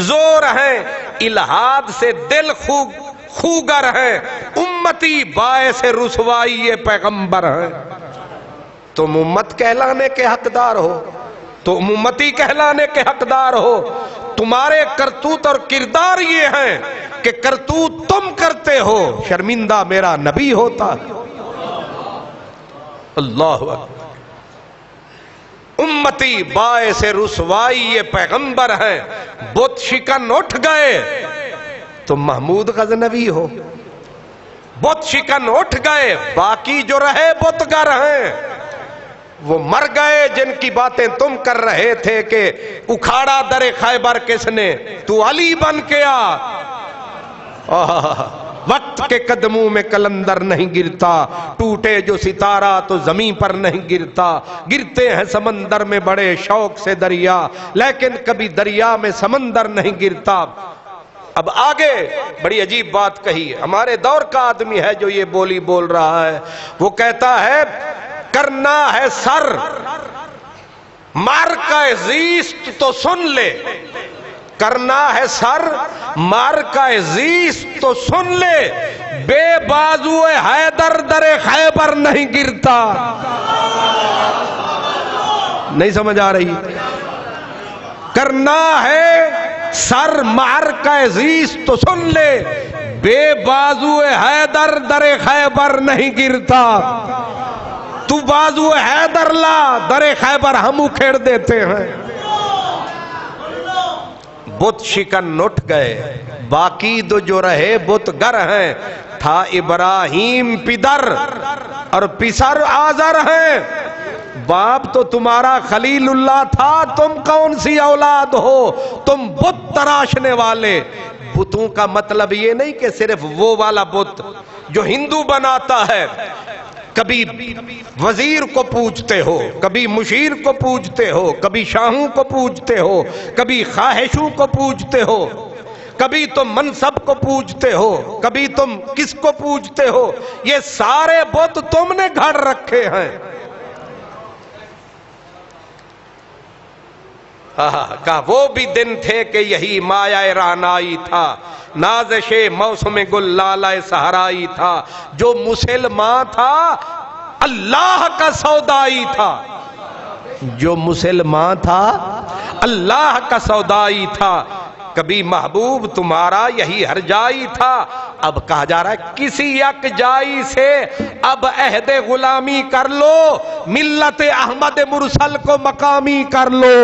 زور ہیں, الہاد سے دل خوگر ہیں, امتی باعث رسوائی پیغمبر ہیں. تم امت کہلانے کے حقدار ہو, تم امتی کہلانے کے حقدار ہو. تمہارے کرتوت اور کردار یہ ہیں کہ کرتوت تم کرتے ہو, شرمندہ میرا نبی ہوتا. اللہ اکبر. امتی باعث رسوائی یہ پیغمبر ہیں, بت شکن اٹھ گئے تو محمود غزنوی ہو. بت شکن اٹھ گئے, باقی جو رہے بتگر ہیں. وہ مر گئے جن کی باتیں تم کر رہے تھے کہ اکھاڑا در خیبر کس نے, تو علی بن کے آ. وقت کے قدموں میں کلندر نہیں گرتا, ٹوٹے جو ستارہ تو زمین پر نہیں گرتا. گرتے ہیں سمندر میں بڑے شوق سے دریا, لیکن کبھی دریا میں سمندر نہیں گرتا. اب آگے بڑی عجیب بات کہی. ہمارے دور کا آدمی ہے جو یہ بولی بول رہا ہے. وہ کہتا ہے کرنا ہے سر مار کا زیست تو سن لے, کرنا ہے سر مار کا زیست تو سن لے, بے بازو حیدر در خیبر نہیں گرتا. نہیں سمجھ آ رہی؟ کرنا ہے سر مار کا زیست تو سن لے, بے بازو حیدر در خیبر نہیں گرتا. تو بازو حیدر لا, در خیبر ہم اکھیڑ دیتے ہیں. بت شکن اٹھ گئے، باقی دو جو رہے بت گر ہیں، تھا ابراہیم پدر اور پسر آزر ہیں۔ باپ تو تمہارا خلیل اللہ تھا، تم کون سی اولاد ہو، تم بت تراشنے والے۔ بتوں کا مطلب یہ نہیں کہ صرف وہ والا بت جو ہندو بناتا ہے، کبھی وزیر کو پوجتے ہو، کبھی مشیر کو پوجتے ہو، کبھی شاہوں کو پوجتے ہو، کبھی خواہشوں کو پوجتے ہو، کبھی تم منصب کو پوجتے ہو، کبھی تم کس کو پوجتے ہو، یہ سارے بت تم نے گھڑ رکھے ہیں۔ کہا وہ بھی دن تھے کہ یہی مایا رعنائی تھا، نازش موسم گل لالہ صحرائی تھا، جو مسلمان تھا اللہ کا سودائی تھا، جو مسلمان تھا اللہ کا سودائی تھا، کبھی محبوب تمہارا یہی ہر جائی تھا۔ اب کہا جا رہا ہے کسی یک جائی سے اب عہد غلامی کر لو، ملت احمد مرسل کو مقامی کر لو،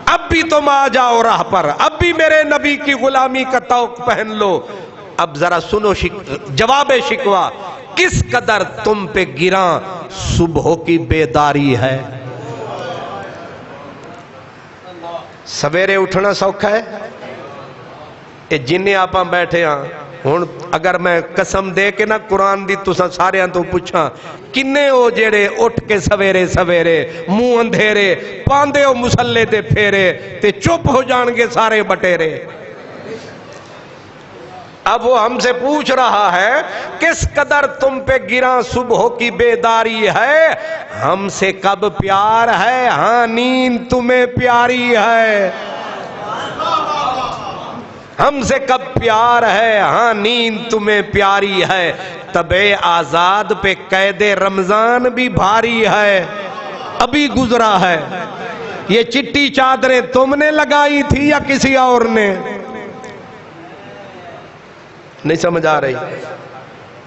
اب بھی تم آ جاؤ راہ پر، اب بھی میرے نبی کی غلامی کا طوق پہن لو۔ اب ذرا سنو جواب شکوہ، کس قدر تم پہ گراں صبح کی بیداری ہے۔ سویرے اٹھنا سوکھا ہے، اے جنہیں آپاں بیٹھے ہاں ہن اگر میں قسم دے کے نا قرآن دی تساں سارے تو پوچھاں کنے ہو جڑے اٹھ کے سویرے سویرے منہ اندھیرے پاندے ہو مسلے دے پھیرے تے چپ ہو جان گے سارے بٹیرے۔ اب وہ ہم سے پوچھ رہا ہے کس قدر تم پہ گراں صبح کی بیداری ہے، ہم سے کب پیار ہے، ہاں نیند تمہیں پیاری ہے، ہم سے کب پیار ہے، ہاں نیند تمہیں پیاری ہے، طبع آزاد پہ قید رمضان بھی بھاری ہے، ابھی گزرا ہے، یہ چٹی چادریں تم نے لگائی تھی یا کسی اور نے؟ نہیں سمجھ آ رہی؟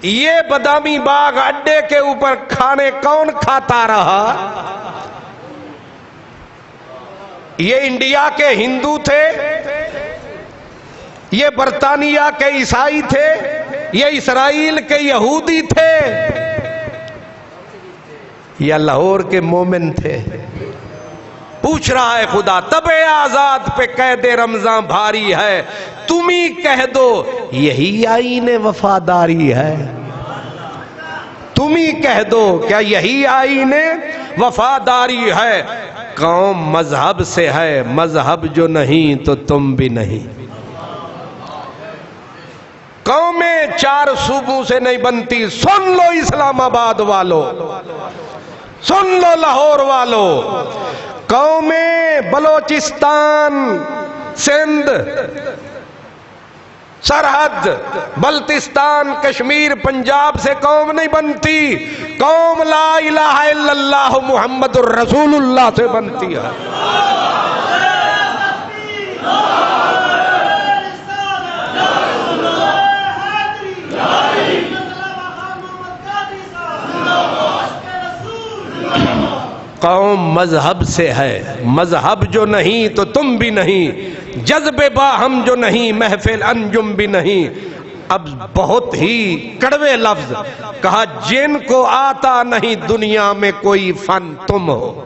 یہ بادامی باغ اڈے کے اوپر کھانے کون کھاتا رہا؟ یہ انڈیا کے ہندو تھے، یہ برطانیہ کے عیسائی تھے، یہ اسرائیل کے یہودی تھے، یا لاہور کے مومن تھے؟ پوچھ رہا ہے خدا، طبع آزاد پہ قید رمضان بھاری ہے، تم ہی کہہ دو یہی آئین وفاداری ہے، تم ہی کہہ دو کیا یہی آئین وفاداری ہے؟ قوم مذہب سے ہے، مذہب جو نہیں تو تم بھی نہیں، قومیں چار صوبوں سے نہیں بنتی، سن لو اسلام آباد والو، سن لو لاہور والو، قومیں بلوچستان، سندھ، سرحد، بلتستان، کشمیر، پنجاب سے قوم نہیں بنتی، قوم لا الہ الا اللہ محمد الرسول اللہ سے بنتی ہے۔ قوم مذہب سے ہے، مذہب جو نہیں تو تم بھی نہیں، جذب باہم جو نہیں محفل انجم بھی نہیں۔ اب بہت ہی کڑوے لفظ کہا، جن کو آتا نہیں دنیا میں کوئی فن تم ہو،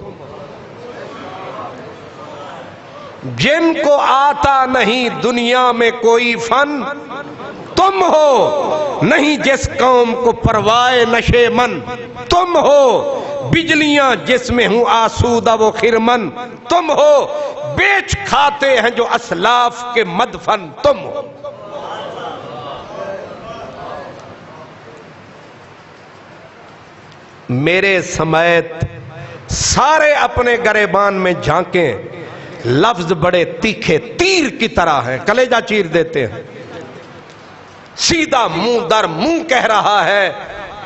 جن کو آتا نہیں دنیا میں کوئی فن تم ہو، نہیں جس قوم کو پروائے نشے من تم ہو، بجلیاں جس میں ہوں آسودہ وہ خرمن تم ہو، بیچ کھاتے ہیں جو اسلاف کے مدفن تم ہو۔ میرے سمیت سارے اپنے گریبان میں جھانکیں، لفظ بڑے تیکھے تیر کی طرح ہیں، کلیجہ چیر دیتے ہیں، سیدھا منہ در منہ کہہ رہا ہے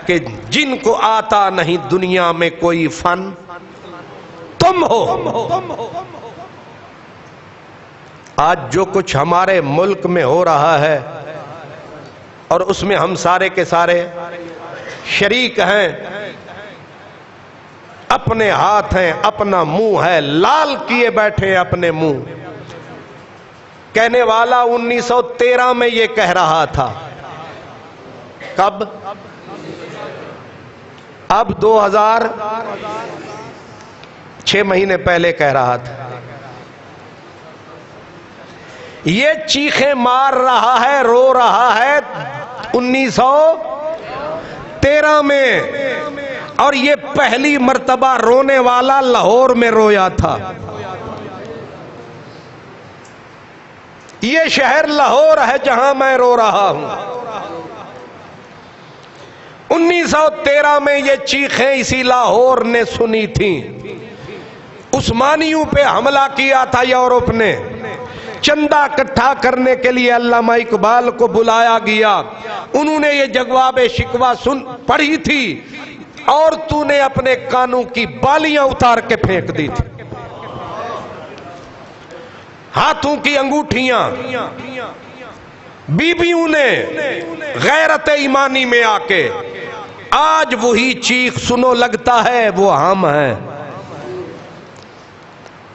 کہ جن کو آتا نہیں دنیا میں کوئی فن تم ہو۔ آج جو کچھ ہمارے ملک میں ہو رہا ہے اور اس میں ہم سارے کے سارے شریک ہیں، اپنے ہاتھ ہیں، اپنا منہ ہے، لال کیے بیٹھے اپنے منہ، کہنے والا 1913 میں یہ کہہ رہا تھا. کب؟ اب 6 مہینے پہلے کہہ رہا تھا. یہ چیخیں مار رہا ہے، رو رہا ہے 1913 میں، اور یہ پہلی مرتبہ رونے والا لاہور میں رویا تھا. یہ شہر لاہور ہے جہاں میں رو رہا ہوں. 1913 میں یہ چیخیں اسی لاہور نے سنی تھیں. عثمانیوں پہ حملہ کیا تھا یورپ نے. چندہ اکٹھا کرنے کے لیے علامہ اقبال کو بلایا گیا. انہوں نے یہ جواب شکوہ پڑھی تھی، اور تو نے اپنے کانوں کی بالیاں اتار کے پھینک دی تھی. ہاتھوں کی انگوٹھیاں بیبیوں نے غیرت ایمانی میں آ کے. آج وہی چیخ سنو لگتا ہے وہ ہم ہیں.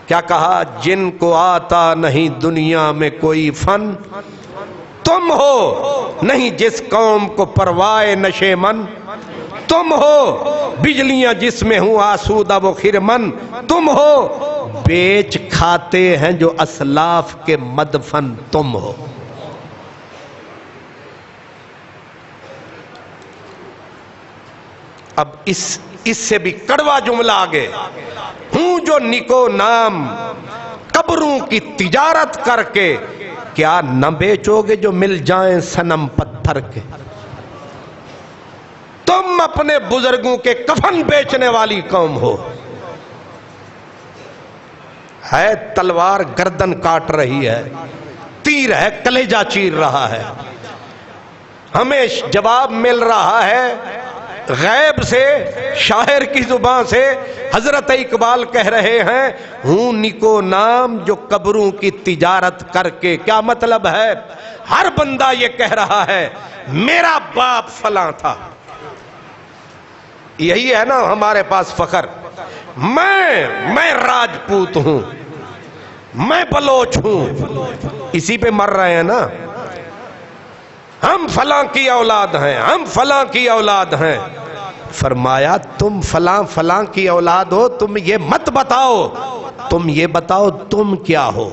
کیا کہا؟ جن کو آتا نہیں دنیا میں کوئی فن، تم ہو. نہیں جس قوم کو پروائے نشے من، تم ہو. بجلیاں جس میں ہوں آسودہ و خرمن، تم ہو. بیچ کھاتے ہیں جو اسلاف کے مدفن، تم ہو. اب اس سے بھی کڑوا جملہ آگے. ہوں جو نکو نام قبروں کی تجارت کر کے، کیا نہ بیچو گے جو مل جائیں صنم پتھر کے. تم اپنے بزرگوں کے کفن بیچنے والی قوم ہو. ہے تلوار گردن کاٹ رہی ہے، تیر ہے کلیجہ چیر رہا ہے. ہمیں جواب مل رہا ہے غیب سے، شاعر کی زبان سے. حضرت اقبال کہہ رہے ہیں ہوں نکو نام جو قبروں کی تجارت کر کے. کیا مطلب ہے؟ ہر بندہ یہ کہہ رہا ہے میرا باپ فلاں تھا. یہی ہے نا ہمارے پاس فخر. میں راجپوت ہوں، میں بلوچ ہوں. اسی پہ مر رہے ہیں نا. ہم فلاں کی اولاد ہیں، ہم فلاں کی اولاد ہیں. فرمایا تم فلاں کی اولاد ہو، تم یہ مت بتاؤ، تم یہ بتاؤ تم کیا ہو.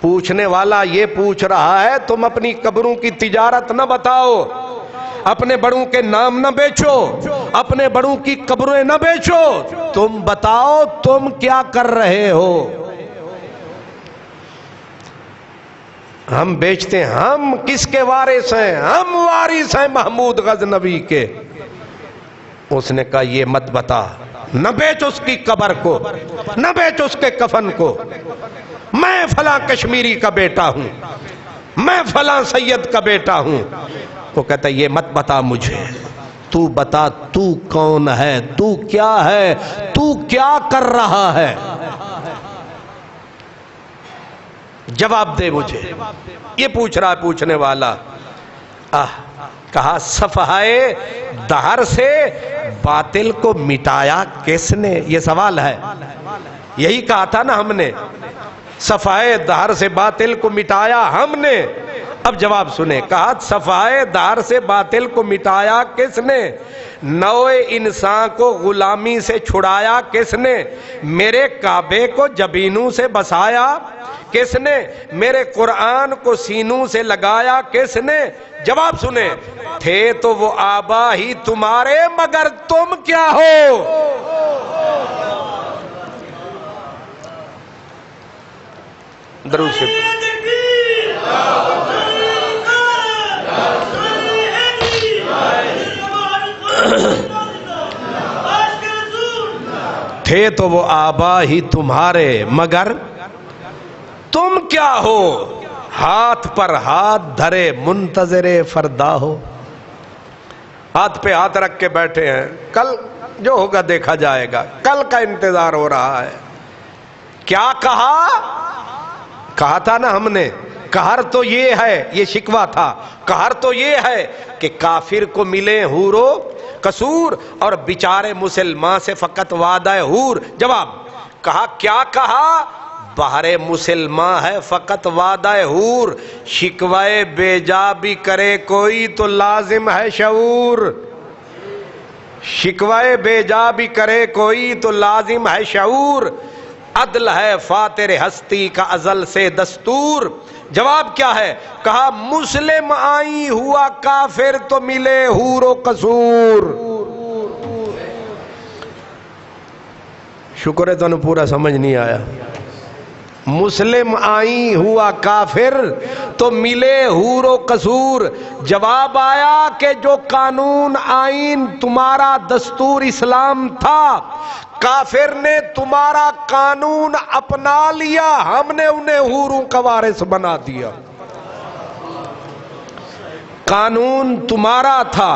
پوچھنے والا یہ پوچھ رہا ہے تم اپنی قبروں کی تجارت نہ بتاؤ، اپنے بڑوں کے نام نہ بیچو، اپنے بڑوں کی قبریں نہ بیچو. تم بتاؤ تم کیا کر رہے ہو. ہم بیچتے ہیں. ہم کس کے وارث ہیں؟ ہم وارث ہیں محمود غزنوی کے. اس نے کہا یہ مت بتا، نہ بیچ اس کی قبر کو، نہ بیچ اس کے کفن کو. میں فلاں کشمیری کا بیٹا ہوں، میں فلاں سید کا بیٹا ہوں. وہ کہتا ہے یہ مت بتا مجھے، تو بتا تو کون ہے، تو کیا ہے، تو کیا کر رہا ہے. جواب دے مجھے. یہ پوچھ رہا ہے پوچھنے والا. کہا صفحائے دہر سے باطل کو مٹایا کس نے. یہ سوال ہے. یہی کہا تھا نا ہم نے، صفحائے دہر سے باطل کو مٹایا ہم نے. اب جواب سنیں. کہا صفحائے دہر سے باطل کو مٹایا کس نے، نوع انسان کو غلامی سے چھڑایا کس نے، میرے کعبے کو جبینوں سے بسایا کس نے، میرے قرآن کو سینوں سے لگایا کس نے. جواب سنیں. تھے تو وہ آبا ہی تمہارے مگر تم کیا ہو. درود شریف. تھے تو وہ آبا ہی تمہارے مگر تم کیا ہو. ہاتھ پر ہاتھ دھرے منتظر فردا ہو. ہاتھ پہ ہاتھ رکھ کے بیٹھے ہیں، کل جو ہوگا دیکھا جائے گا. کل کا انتظار ہو رہا ہے. کیا کہا تھا نا ہم نے قہر تو یہ ہے، یہ شکوہ تھا، قہر تو یہ ہے کہ کافر کو ملے حور و قصور اور بیچارے مسلمان سے فقط وعدہ حور۔ جواب کہا، کیا کہا؟ بہر مسلمان ہے فقط وعدہ حور، شکوہ بے جا بھی کرے کوئی تو لازم ہے شعور، شکوہ بے جا بھی کرے کوئی تو لازم ہے شعور، عدل ہے فاتر ہستی کا ازل سے دستور۔ جواب کیا ہے؟ کہا مسلم آئی ہوا کافر تو ملے حور و قصور۔ شکر ہے تو انہوں پورا سمجھ نہیں آیا۔ مسلم آئی ہوا کافر تو ملے حور و قصور۔ جواب آیا کہ جو قانون آئین تمہارا دستور اسلام تھا، کافر نے تمہارا قانون اپنا لیا، ہم نے انہیں حوروں کا وارث بنا دیا۔ قانون تمہارا تھا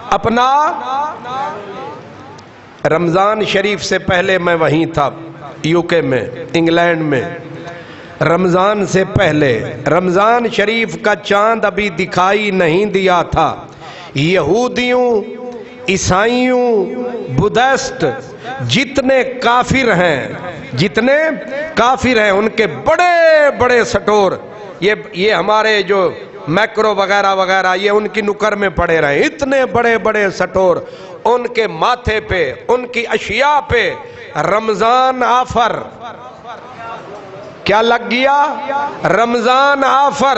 اپنا۔ رمضان شریف سے پہلے میں وہیں تھا، یو کے میں، انگلینڈ میں۔ رمضان سے پہلے رمضان شریف کا چاند ابھی دکھائی نہیں دیا تھا، یہودیوں، عیسائیوں، بدھسٹ جتنے کافر ہیں ان کے بڑے بڑے سٹور، یہ ہمارے جو میکرو وغیرہ وغیرہ یہ ان کی نکر میں پڑے رہے، اتنے بڑے بڑے سٹور، ان کے ماتھے پہ، ان کی اشیاء پہ رمضان آفر کیا لگ گیا؟ رمضان آفر۔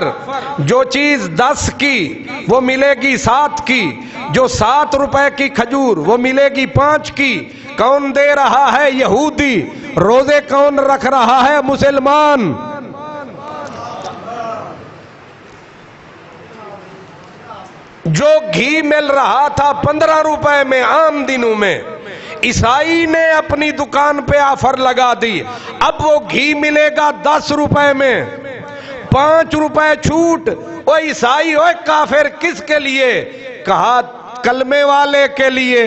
جو چیز 10 کی وہ ملے گی 7 کی، جو 7 روپے کی کھجور وہ ملے گی 5 کی۔ کون دے رہا ہے؟ یہودی۔ روزے کون رکھ رہا ہے؟ مسلمان۔ جو گھی مل رہا تھا 15 روپے میں عام دنوں میں، عیسائی نے اپنی دکان پہ آفر لگا دی، اب وہ گھی ملے گا 10 روپے میں، 5 روپے چھوٹ۔ وہ عیسائی وہ کافر کس کے لیے؟ کہا کلمے والے کے لیے،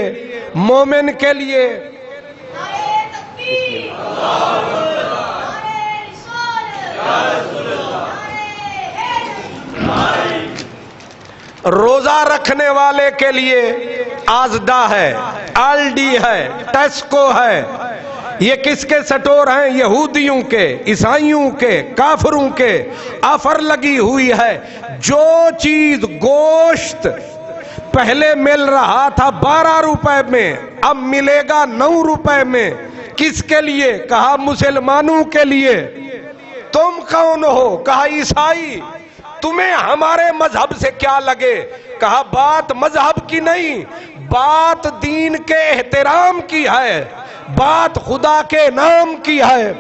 مومن کے لیے۔ روزہ رکھنے والے کے لیے آزڈا ہے، آلڈی ہے، ٹیسکو ہے۔ یہ کس کے سٹور ہیں؟ یہودیوں کے، عیسائیوں کے، کافروں کے۔ آفر لگی ہوئی ہے۔ جو چیز گوشت پہلے مل رہا تھا 12 روپے میں، اب ملے گا 9 روپے میں۔ کس کے لیے؟ کہا مسلمانوں کے لیے۔ تم کون ہو؟ کہا عیسائی۔ تمہیں ہمارے مذہب سے کیا لگے؟ کہا بات مذہب کی نہیں، بات دین کے احترام کی ہے، بات خدا کے نام کی ہے۔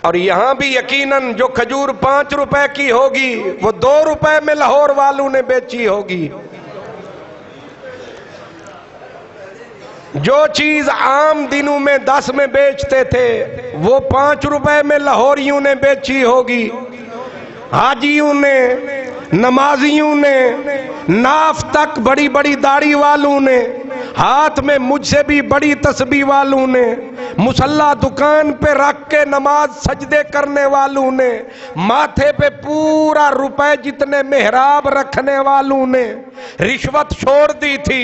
اور یہاں بھی یقیناً جو کھجور 5 روپے کی ہوگی وہ 2 روپے میں لاہور والوں نے بیچی ہوگی۔ جو چیز عام دنوں میں 10 میں بیچتے تھے وہ 5 روپے میں لاہوریوں نے بیچی ہوگی۔ حاجیوں نے، نمازیوں نے، ناف تک بڑی بڑی داڑھی والوں نے، ہاتھ میں مجھ سے بھی بڑی تسبیح والوں نے، مصلی دکان پہ رکھ کے نماز سجدے کرنے والوں نے، ماتھے پہ پورا روپے جتنے محراب رکھنے والوں نے رشوت چھوڑ دی تھی۔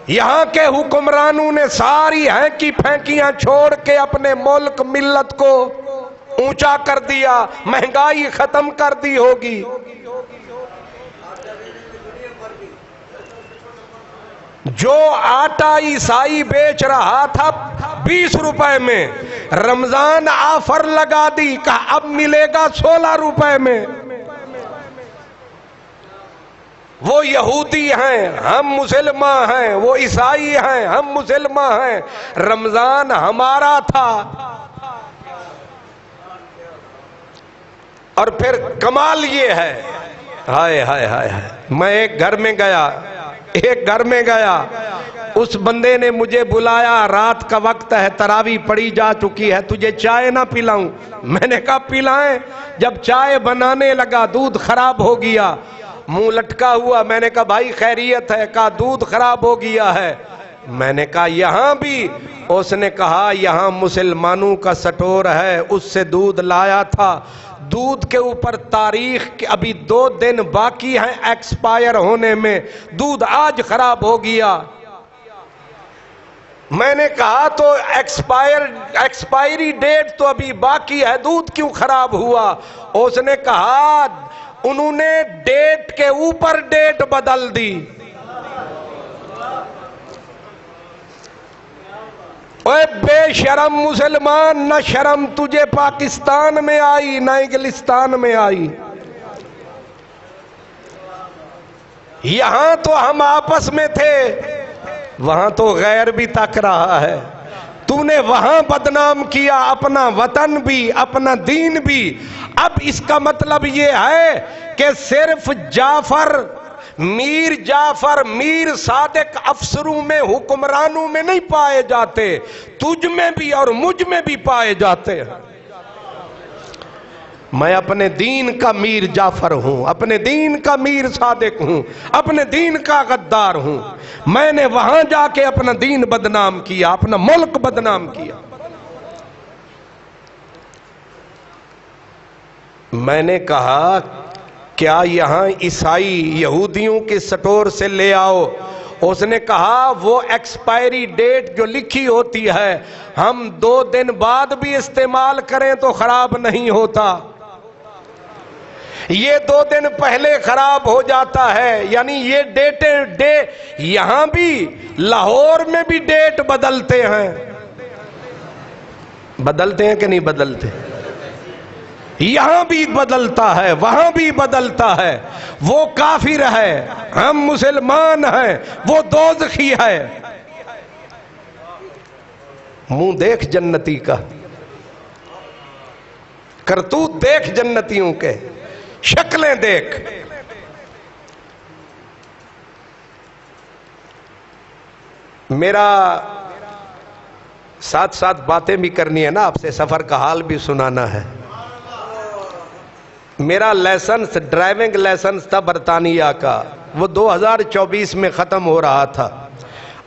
یہاں کے حکمرانوں نے ساری ہینکی پھینکیاں چھوڑ کے اپنے ملک ملت کو اونچا کر دیا، مہنگائی ختم کر دی ہوگی۔ جو آٹا عیسائی بیچ رہا تھا 20 روپے میں، رمضان آفر لگا دی، کہا اب ملے گا 16 روپے میں۔ وہ یہودی ہیں، ہم مسلمان ہیں، وہ عیسائی ہیں، ہم مسلمان ہیں۔ رمضان ہمارا تھا۔ اور پھر کمال یہ ہے، ہائے ہائے ہائے ہائے، میں ایک گھر میں گیا، اس بندے نے مجھے بلایا، رات کا وقت ہے، تراویح پڑھی جا چکی ہے، تجھے چائے نہ پلاؤں؟ میں نے کہا پلائیں۔ جب چائے بنانے لگا دودھ خراب ہو گیا، منہ لٹکا ہوا، میں نے کہا بھائی خیریت ہے؟ کہا دودھ خراب ہو گیا ہے۔ میں نے کہا یہاں بھی؟ اس نے کہا یہاں مسلمانوں کا سٹور ہے، اس سے دودھ لایا تھا، دودھ کے اوپر تاریخ کے ابھی 2 دن باقی ہیں ایکسپائر ہونے میں، دودھ آج خراب ہو گیا۔ میں نے کہا تو ایکسپائری ڈیٹ تو ابھی باقی ہے، دودھ کیوں خراب ہوا؟ اس نے کہا انہوں نے ڈیٹ کے اوپر ڈیٹ بدل دی۔ اے بے شرم مسلمان، نہ شرم تجھے پاکستان میں آئی نہ انگلستان میں آئی۔ یہاں تو ہم آپس میں تھے، وہاں تو غیر بھی تک رہا ہے۔ تو نے وہاں بدنام کیا اپنا وطن بھی، اپنا دین بھی۔ اب اس کا مطلب یہ ہے کہ صرف میر صادق افسروں میں، حکمرانوں میں نہیں پائے جاتے، تجھ میں بھی اور مجھ میں بھی پائے جاتے ہیں۔ میں اپنے دین کا میر جعفر ہوں، اپنے دین کا میر صادق ہوں، اپنے دین کا غدار ہوں۔ میں نے وہاں جا کے اپنا دین بدنام کیا، اپنا ملک بدنام کیا۔ میں نے کہا کیا یہاں عیسائی یہودیوں کے سٹور سے لے آؤ؟ اس نے کہا وہ ایکسپائری ڈیٹ جو لکھی ہوتی ہے ہم 2 دن بعد بھی استعمال کریں تو خراب نہیں ہوتا، یہ 2 دن پہلے خراب ہو جاتا ہے۔ یعنی یہ یہاں بھی لاہور میں بھی ڈیٹ بدلتے ہیں کہ نہیں بدلتے؟ یہاں بھی بدلتا ہے، وہاں بھی بدلتا ہے۔ وہ کافر ہے، ہم مسلمان ہیں، وہ دوزخی ہے۔ منہ دیکھ جنتی کا، کرتوت دیکھ جنتیوں کے، شکلیں دیکھ۔ میرا ساتھ ساتھ باتیں بھی کرنی ہے نا، آپ سے سفر کا حال بھی سنانا ہے۔ میرا لائسنس، ڈرائیونگ لائسنس تھا برطانیہ کا، وہ 2024 میں ختم ہو رہا تھا،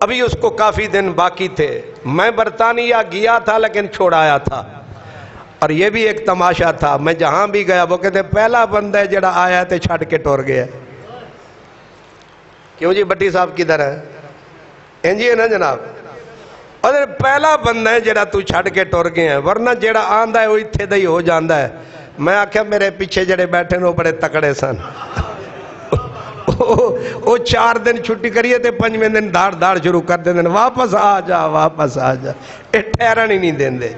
ابھی اس کو کافی دن باقی تھے۔ میں برطانیہ گیا تھا لیکن چھوڑایا تھا، اور یہ بھی ایک تماشا تھا، میں جہاں بھی گیا وہ کہتے پہلا بندہ ہے جڑا آیا تے چھڑ کے ٹور گیا۔ کیوں جی بٹی صاحب کدھر ہے؟ انجی ہے نا جناب، اور پہلا بندہ ہے جڑا تو چھڑ کے ٹور گیا ہے، ورنہ جڑا آندہ ہے وہ اتھے دا ہی ہو جاندہ ہے۔ میں آکھیا میرے پیچھے جڑے بیٹھے وہ بڑے تکڑے سن، وہ 4 دن چھٹی کریے تے 5ویں دن دھاڑ شروع کر دیں، واپس آ جا واپس آ جا، یہ ٹھہرن ہی نہیں دیں دے۔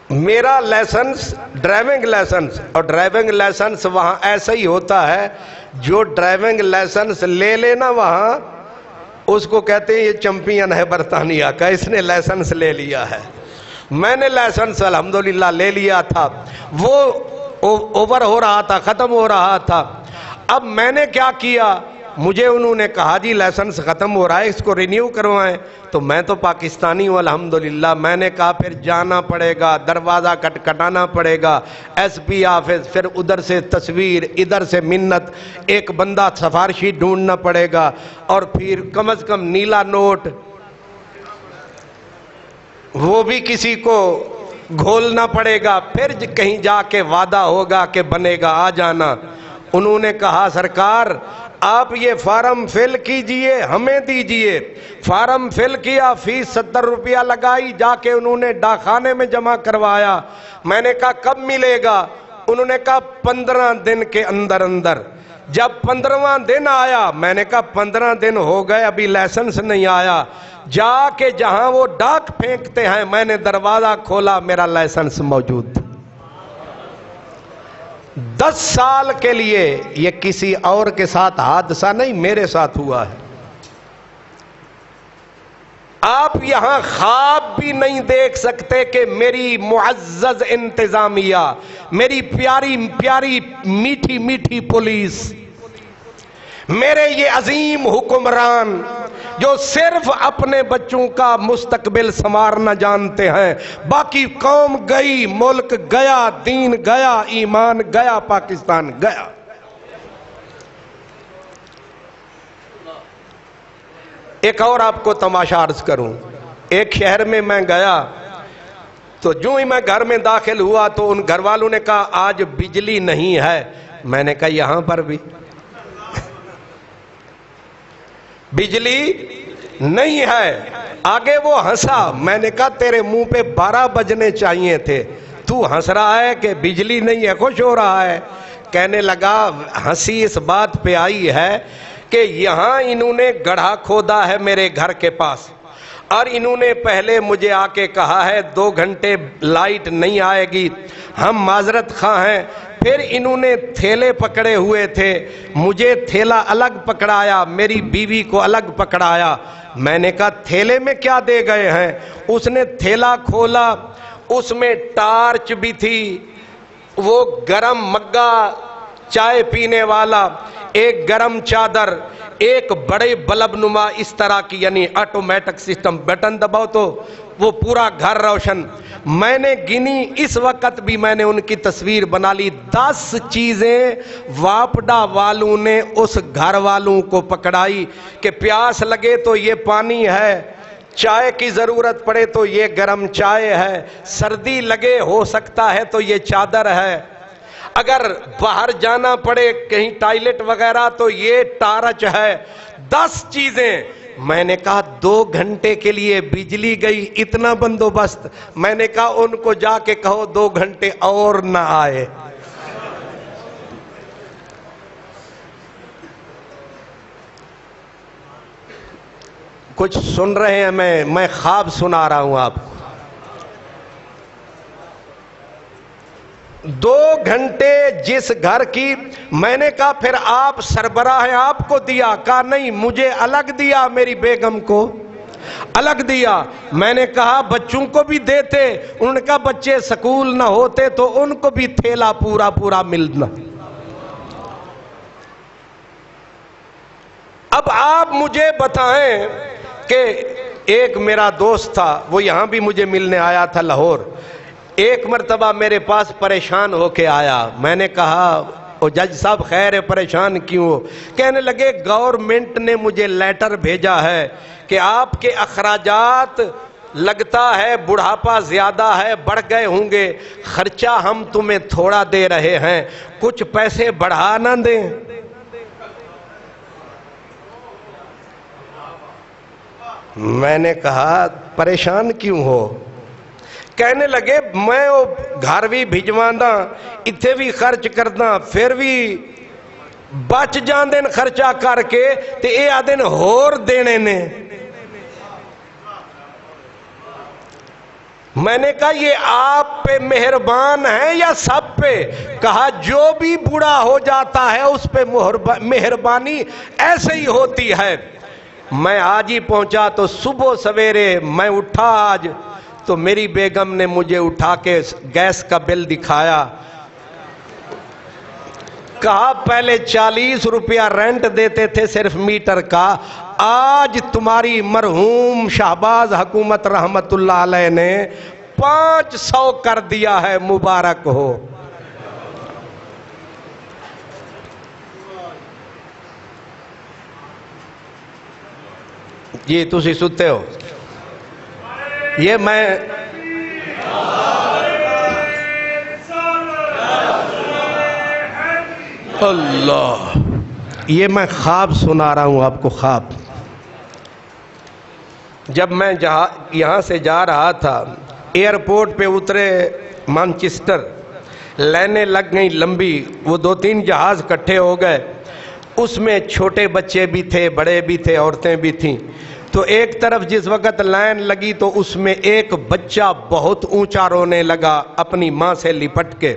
میرا لائسنس ڈرائیونگ لائسنس، اور ڈرائیونگ لائسنس وہاں ایسا ہی ہوتا ہے، جو ڈرائیونگ لائسنس لے لینا وہاں اس کو کہتے ہیں یہ چمپئن ہے برطانیہ کا، اس نے لائسنس لے لیا ہے۔ میں نے لائسنس الحمدللہ لے لیا تھا، وہ اوور ہو رہا تھا، ختم ہو رہا تھا۔ اب میں نے کیا کیا، مجھے انہوں نے کہا جی لائسنس ختم ہو رہا ہے، اس کو رینیو کروائیں، تو میں تو پاکستانی ہوں الحمدللہ۔ میں نے کہا پھر جانا پڑے گا، دروازہ کٹانا پڑے گا، ایس پی آفس، پھر ادھر سے تصویر، ادھر سے منت، ایک بندہ سفارشی ڈھونڈنا پڑے گا، اور پھر کم از کم نیلا نوٹ وہ بھی کسی کو گھولنا پڑے گا، پھر کہیں جا کے وعدہ ہوگا کہ بنے گا آ جانا۔ انہوں نے کہا سرکار آپ یہ فارم فل کیجئے، ہمیں دیجئے۔ فارم فل کیا، فیس 70 روپیہ لگائی، جا کے انہوں نے ڈاکخانے میں جمع کروایا۔ میں نے کہا کب ملے گا؟ انہوں نے کہا 15 دن کے اندر اندر۔ جب 15واں دن آیا، میں نے کہا 15 دن ہو گئے ابھی لائسنس نہیں آیا۔ جا کے جہاں وہ ڈاک پھینکتے ہیں میں نے دروازہ کھولا، میرا لائسنس موجود تھا۔ 10 سال کے لیے یہ کسی اور کے ساتھ حادثہ نہیں، میرے ساتھ ہوا ہے۔ آپ یہاں خواب بھی نہیں دیکھ سکتے کہ میری معزز انتظامیہ، میری پیاری پیاری میٹھی میٹھی پولیس، میرے یہ عظیم حکمران جو صرف اپنے بچوں کا مستقبل سنوارنا جانتے ہیں، باقی قوم گئی، ملک گیا، دین گیا، ایمان گیا، پاکستان گیا۔ ایک اور آپ کو تماشا عرض کروں. ایک شہر میں میں گیا تو جو ہی میں گھر میں داخل ہوا تو ان گھر والوں نے کہا آج بجلی نہیں ہے. میں نے کہا یہاں پر بھی بجلی نہیں ہے. آگے وہ ہنسا. میں نے کہا تیرے منہ پہ 12 بجنے چاہیے تھے, تو ہنس رہا ہے کہ بجلی نہیں ہے, خوش ہو رہا ہے. کہنے لگا ہنسی اس بات پہ آئی ہے کہ یہاں انہوں نے گڑھا کھودا ہے میرے گھر کے پاس, اور انہوں نے پہلے مجھے آ کے کہا ہے 2 گھنٹے لائٹ نہیں آئے گی, ہم معذرت خواہ ہیں. پھر انہوں نے تھیلے پکڑے ہوئے تھے, مجھے تھیلا الگ پکڑایا, میری بیوی کو الگ پکڑایا. میں نے کہا تھیلے میں کیا دے گئے ہیں؟ اس نے تھیلا کھولا, اس میں ٹارچ بھی تھی, وہ گرم مگا چائے پینے والا, ایک گرم چادر, ایک بڑے بلب نما اس طرح کی, یعنی آٹومیٹک سسٹم, بٹن دباؤ تو وہ پورا گھر روشن. میں نے گنی, اس وقت بھی میں نے ان کی تصویر بنا لی. 10 چیزیں واپڈا والوں نے اس گھر والوں کو پکڑائی کہ پیاس لگے تو یہ پانی ہے, چائے کی ضرورت پڑے تو یہ گرم چائے ہے, سردی لگے ہو سکتا ہے تو یہ چادر ہے, اگر باہر جانا پڑے کہیں ٹائلٹ وغیرہ تو یہ ٹارچ ہے. 10 چیزیں. میں نے کہا 2 گھنٹے کے لیے بجلی گئی, اتنا بندوبست. میں نے کہا ان کو جا کے کہو 2 گھنٹے اور نہ آئے. کچھ سن رہے ہیں؟ میں خواب سنا رہا ہوں آپ کو. 2 گھنٹے جس گھر کی. میں نے کہا پھر آپ سربراہ ہیں, آپ کو دیا؟ کہا نہیں, مجھے الگ دیا, میری بیگم کو الگ دیا. میں نے کہا بچوں کو بھی دیتے؟ انہوں نے کہا بچے سکول نہ ہوتے تو ان کو بھی تھیلا پورا پورا ملنا. اب آپ مجھے بتائیں کہ ایک میرا دوست تھا, وہ یہاں بھی مجھے ملنے آیا تھا لاہور. ایک مرتبہ میرے پاس پریشان ہو کے آیا. میں نے کہا او جج صاحب خیر ہے, پریشان کیوں ہو؟ کہنے لگے گورنمنٹ نے مجھے لیٹر بھیجا ہے کہ آپ کے اخراجات لگتا ہے بڑھاپا زیادہ ہے, بڑھ گئے ہوں گے, خرچہ ہم تمہیں تھوڑا دے رہے ہیں, کچھ پیسے بڑھا نہ دیں. میں نے کہا پریشان کیوں ہو؟ کہنے لگے میں وہ گھر بھی بھجواندہ, اتھے بھی خرچ کردہ, پھر بھی بچ جان دن خرچہ کر کے تے اے آدن ہور دینے نے. میں نے کہا یہ آپ پہ مہربان ہے یا سب پہ؟ کہا جو بھی بوڑھا ہو جاتا ہے اس پہ مہربانی ایسے ہی ہوتی ہے. میں آج ہی پہنچا تو صبح سویرے میں اٹھا آج تو میری بیگم نے مجھے اٹھا کے گیس کا بل دکھایا. کہا پہلے 40 روپیہ رینٹ دیتے تھے صرف میٹر کا, آج تمہاری مرحوم شہباز حکومت رحمت اللہ علیہ نے 500 کر دیا ہے, مبارک ہو. جی تسی ستے ہو. یہ میں اللہ, یہ میں خواب سنا رہا ہوں آپ کو. خواب جب میں یہاں سے جا رہا تھا, ایئرپورٹ پہ اترے مانچسٹر, لائنیں لگ گئیں لمبی, وہ 2-3 جہاز کٹھے ہو گئے, اس میں چھوٹے بچے بھی تھے, بڑے بھی تھے, عورتیں بھی تھیں. تو ایک طرف جس وقت لائن لگی تو اس میں ایک بچہ بہت اونچا رونے لگا اپنی ماں سے لپٹ کے.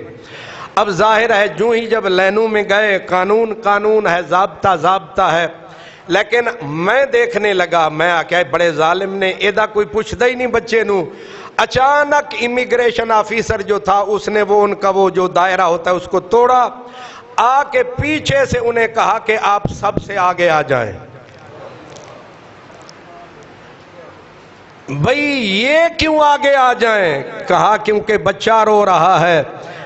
اب ظاہر ہے جو ہی جب لائنوں میں گئے, قانون ہے, ضابطہ ہے, لیکن میں دیکھنے لگا, میں کیا بڑے ظالم نے ایدہ کوئی پوچھتا ہی نہیں بچے نو. اچانک امیگریشن آفیسر جو تھا اس نے وہ ان کا وہ جو دائرہ ہوتا ہے اس کو توڑا, آ کے پیچھے سے انہیں کہا کہ آپ سب سے آگے آ جائیں. بھئی یہ کیوں آگے آ جائیں؟ کہا کیونکہ بچہ رو رہا ہے.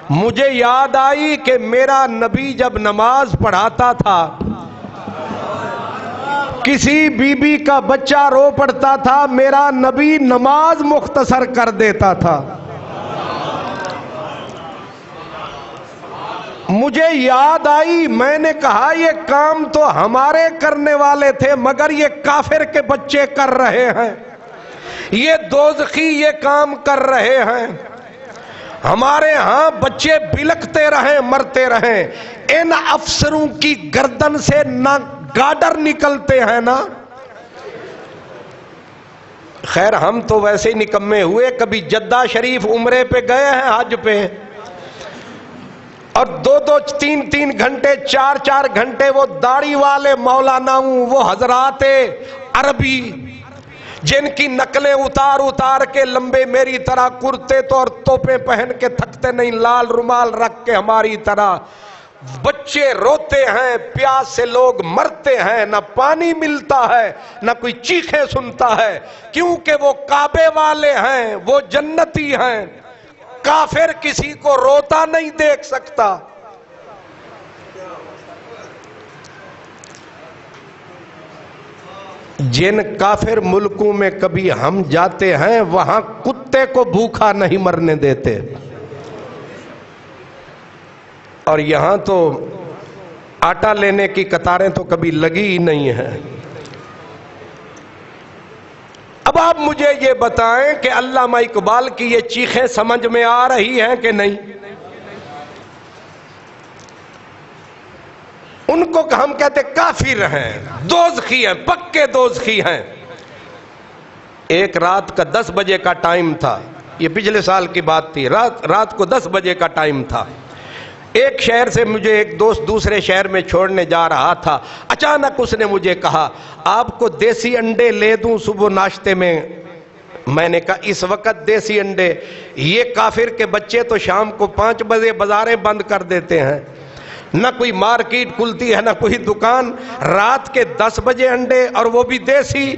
مجھے یاد آئی کہ میرا نبی جب نماز پڑھاتا تھا کسی بی بی کا بچہ رو پڑتا تھا، میرا نبی نماز مختصر کر دیتا تھا۔ مجھے یاد آئی، میں نے کہا یہ کام تو ہمارے کرنے والے تھے، مگر یہ کافر کے بچے کر رہے ہیں، یہ دوزخی یہ کام کر رہے ہیں۔ ہمارے ہاں بچے بلکتے رہیں مرتے رہیں، ان افسروں کی گردن سے نہ گاڈر نکلتے ہیں نا۔ خیر ہم تو ویسے ہی نکمے ہوئے، کبھی جدہ شریف عمرے پہ گئے ہیں، حج پہ، اور 2-2 3-3 گھنٹے 4-4 گھنٹے وہ داڑھی والے مولاناؤں، وہ حضرات عربی جن کی نقلیں اتار اتار کے لمبے میری طرح کرتے تو اور توپیں پہن کے تھکتے نہیں، لال رومال رکھ کے ہماری طرح، بچے روتے ہیں، پیاس سے لوگ مرتے ہیں، نہ پانی ملتا ہے، نہ کوئی چیخیں سنتا ہے، کیونکہ وہ کعبے والے ہیں، وہ جنتی ہیں۔ کافر کسی کو روتا نہیں دیکھ سکتا۔ جن کافر ملکوں میں کبھی ہم جاتے ہیں وہاں کتے کو بھوکا نہیں مرنے دیتے، اور یہاں تو آٹا لینے کی قطاریں تو کبھی لگی ہی نہیں ہیں۔ اب آپ مجھے یہ بتائیں کہ علامہ اقبال کی یہ چیخیں سمجھ میں آ رہی ہیں کہ نہیں؟ ان کو ہم کہتے کافر ہیں، دوزخی ہیں، پکے دوزخی ہیں۔ ایک رات کا 10 بجے کا ٹائم تھا، یہ پچھلے سال کی بات تھی، رات کو 10 بجے کا ٹائم تھا۔ ایک شہر سے مجھے ایک دوست دوسرے شہر میں چھوڑنے جا رہا تھا، اچانک اس نے مجھے کہا آپ کو دیسی انڈے لے دوں صبح ناشتے میں؟ میں نے کہا اس وقت دیسی انڈے؟ یہ کافر کے بچے تو شام کو 5 بجے بازاریں بند کر دیتے ہیں، نہ کوئی مارکیٹ کھلتی ہے نہ کوئی دکان، رات کے 10 بجے انڈے، اور وہ بھی دیسی،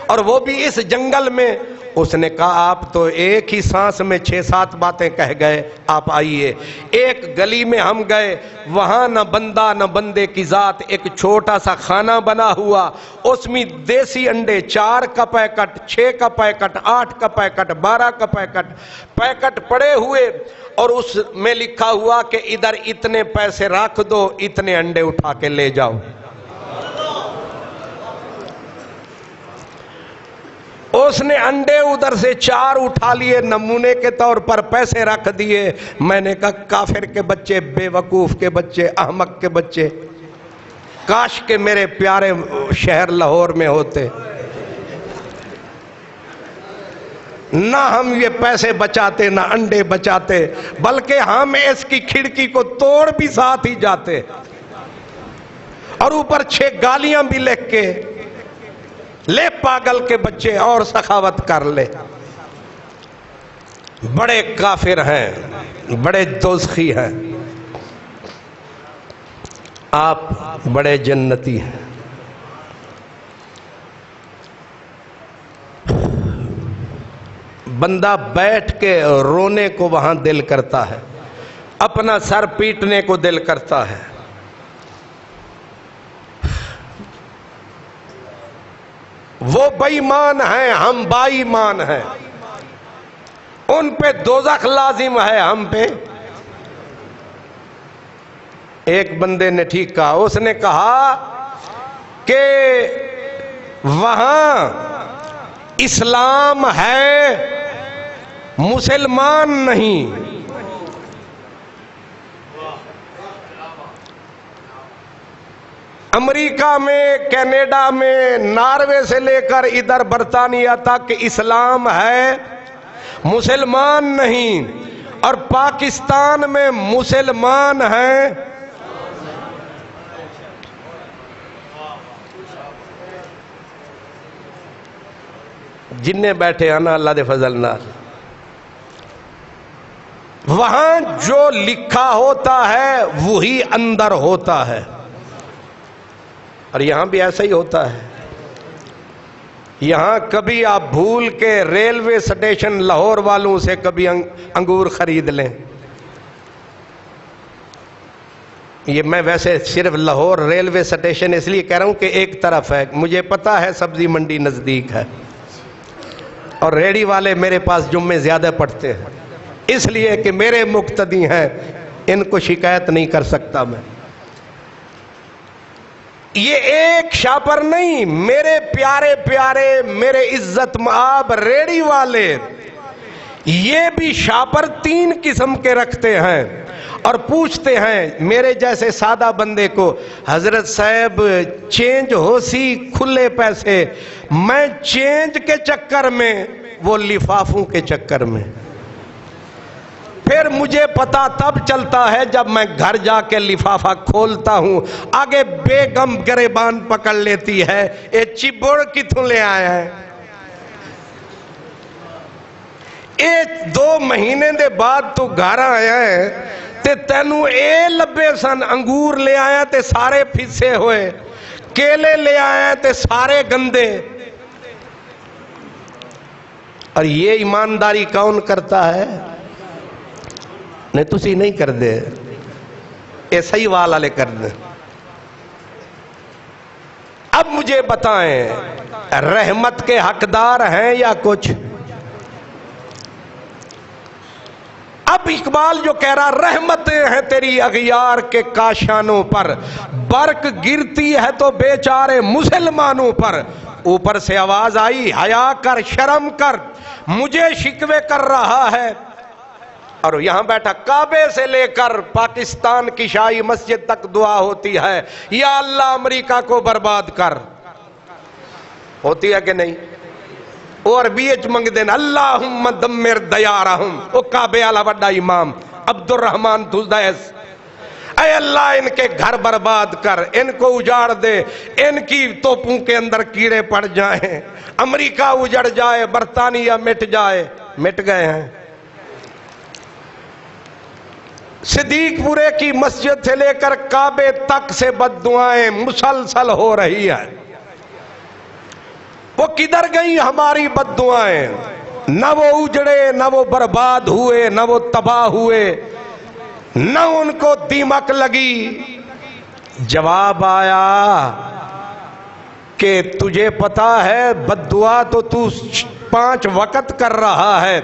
اور وہ بھی اس جنگل میں۔ اس نے کہا آپ تو ایک ہی سانس میں 6-7 باتیں کہہ گئے، آپ آئیے۔ ایک گلی میں ہم گئے، وہاں نہ بندہ نہ بندے کی ذات، ایک چھوٹا سا خانہ بنا ہوا، اس میں دیسی انڈے 4 کا پیکٹ، 6 کا پیکٹ، 8 کا پیکٹ، 12 کا پیکٹ پڑے ہوئے، اور اس میں لکھا ہوا کہ ادھر اتنے پیسے رکھ دو، اتنے انڈے اٹھا کے لے جاؤ۔ اس نے انڈے ادھر سے 4 اٹھا لیے، نمونے کے طور پر پیسے رکھ دیے۔ میں نے کہا کافر کے بچے، بے وقوف کے بچے، احمق کے بچے، کاش کہ میرے پیارے شہر لاہور میں ہوتے، نہ ہم یہ پیسے بچاتے نہ انڈے بچاتے، بلکہ ہم اس کی کھڑکی کو توڑ بھی ساتھ ہی جاتے، اور اوپر 6 گالیاں بھی لکھ کے، لے پاگل کے بچے اور سخاوت کر لے۔ بڑے کافر ہیں، بڑے دوزخی ہیں، آپ بڑے جنتی ہیں۔ بندہ بیٹھ کے رونے کو وہاں دل کرتا ہے، اپنا سر پیٹنے کو دل کرتا ہے۔ وہ بے ایمان ہیں، ہم با ایمان ہیں، ان پہ دوزخ لازم ہے، ہم پہ۔ ایک بندے نے ٹھیک کہا، اس نے کہا کہ وہاں اسلام ہے، مسلمان نہیں۔ امریکہ میں، کینیڈا میں، ناروے سے لے کر ادھر برطانیہ تک اسلام ہے، مسلمان نہیں، اور پاکستان میں مسلمان ہیں۔ جنہیں بیٹھے ہیں نا اللہ دے فضل نال، وہاں جو لکھا ہوتا ہے وہی اندر ہوتا ہے، اور یہاں بھی ایسا ہی ہوتا ہے۔ یہاں کبھی آپ بھول کے ریلوے اسٹیشن لاہور والوں سے کبھی انگور خرید لیں، یہ میں ویسے صرف لاہور ریلوے اسٹیشن اس لیے کہہ رہا ہوں کہ ایک طرف ہے، مجھے پتا ہے سبزی منڈی نزدیک ہے اور ریڑھی والے میرے پاس جمعے زیادہ پڑھتے ہیں، اس لیے کہ میرے مقتدی ہیں، ان کو شکایت نہیں کر سکتا میں۔ یہ ایک شاپر نہیں، میرے پیارے پیارے میرے عزت مآب ریڑھی والے، یہ بھی شاپر 3 قسم کے رکھتے ہیں اور پوچھتے ہیں میرے جیسے سادہ بندے کو، حضرت صاحب چینج ہو سی کھلے پیسے، میں چینج کے چکر میں، وہ لفافوں کے چکر میں۔ پھر مجھے پتا تب چلتا ہے جب میں گھر جا کے لفافہ کھولتا ہوں، آگے بیگم گریبان پکڑ لیتی ہے، اے چبڑ کتوں لے آیا ہے؟ اے 2 مہینے دے بعد تو گھر آیا ہے تے تینوں اے لبے سن، انگور لے آیا تے سارے پھسے ہوئے، کیلے لے آیا تے سارے گندے۔ اور یہ ایمانداری کون کرتا ہے؟ نہیں تسی نہیں کر دے، اے صحیح والا لے کر دے۔ اب مجھے بتائیں رحمت کے حقدار ہیں یا کچھ؟ اب اقبال جو کہہ رہا رحمتیں ہیں تیری اغیار کے کاشانوں پر، برق گرتی ہے تو بیچارے مسلمانوں پر، اوپر سے آواز آئی حیا کر شرم کر، مجھے شکوے کر رہا ہے۔ اور یہاں بیٹھا کعبے سے لے کر پاکستان کی شاہی مسجد تک دعا ہوتی ہے، یا اللہ امریکہ کو برباد کر، ہوتی ہے کہ نہیں؟ اور بیچ منگ دین اللہم دمر دیارہم، او کعبے والا بڑا امام عبد الرحمن دلدیس، اے اللہ ان کے گھر برباد کر، ان کو اجاڑ دے، ان کی توپوں کے اندر کیڑے پڑ جائیں، امریکہ اجڑ جائے، برطانیہ مٹ جائے۔ مٹ گئے ہیں۔ صدیق پورے کی مسجد سے لے کر کعبے تک سے بد دعائیں مسلسل ہو رہی ہے۔ وہ کدھر گئی ہماری بد دعائیں؟ نہ وہ اجڑے، نہ وہ برباد ہوئے، نہ وہ تباہ ہوئے، نہ ان کو دیمک لگی۔ جواب آیا کہ تجھے پتا ہے بد دعا تو 5 وقت کر رہا ہے،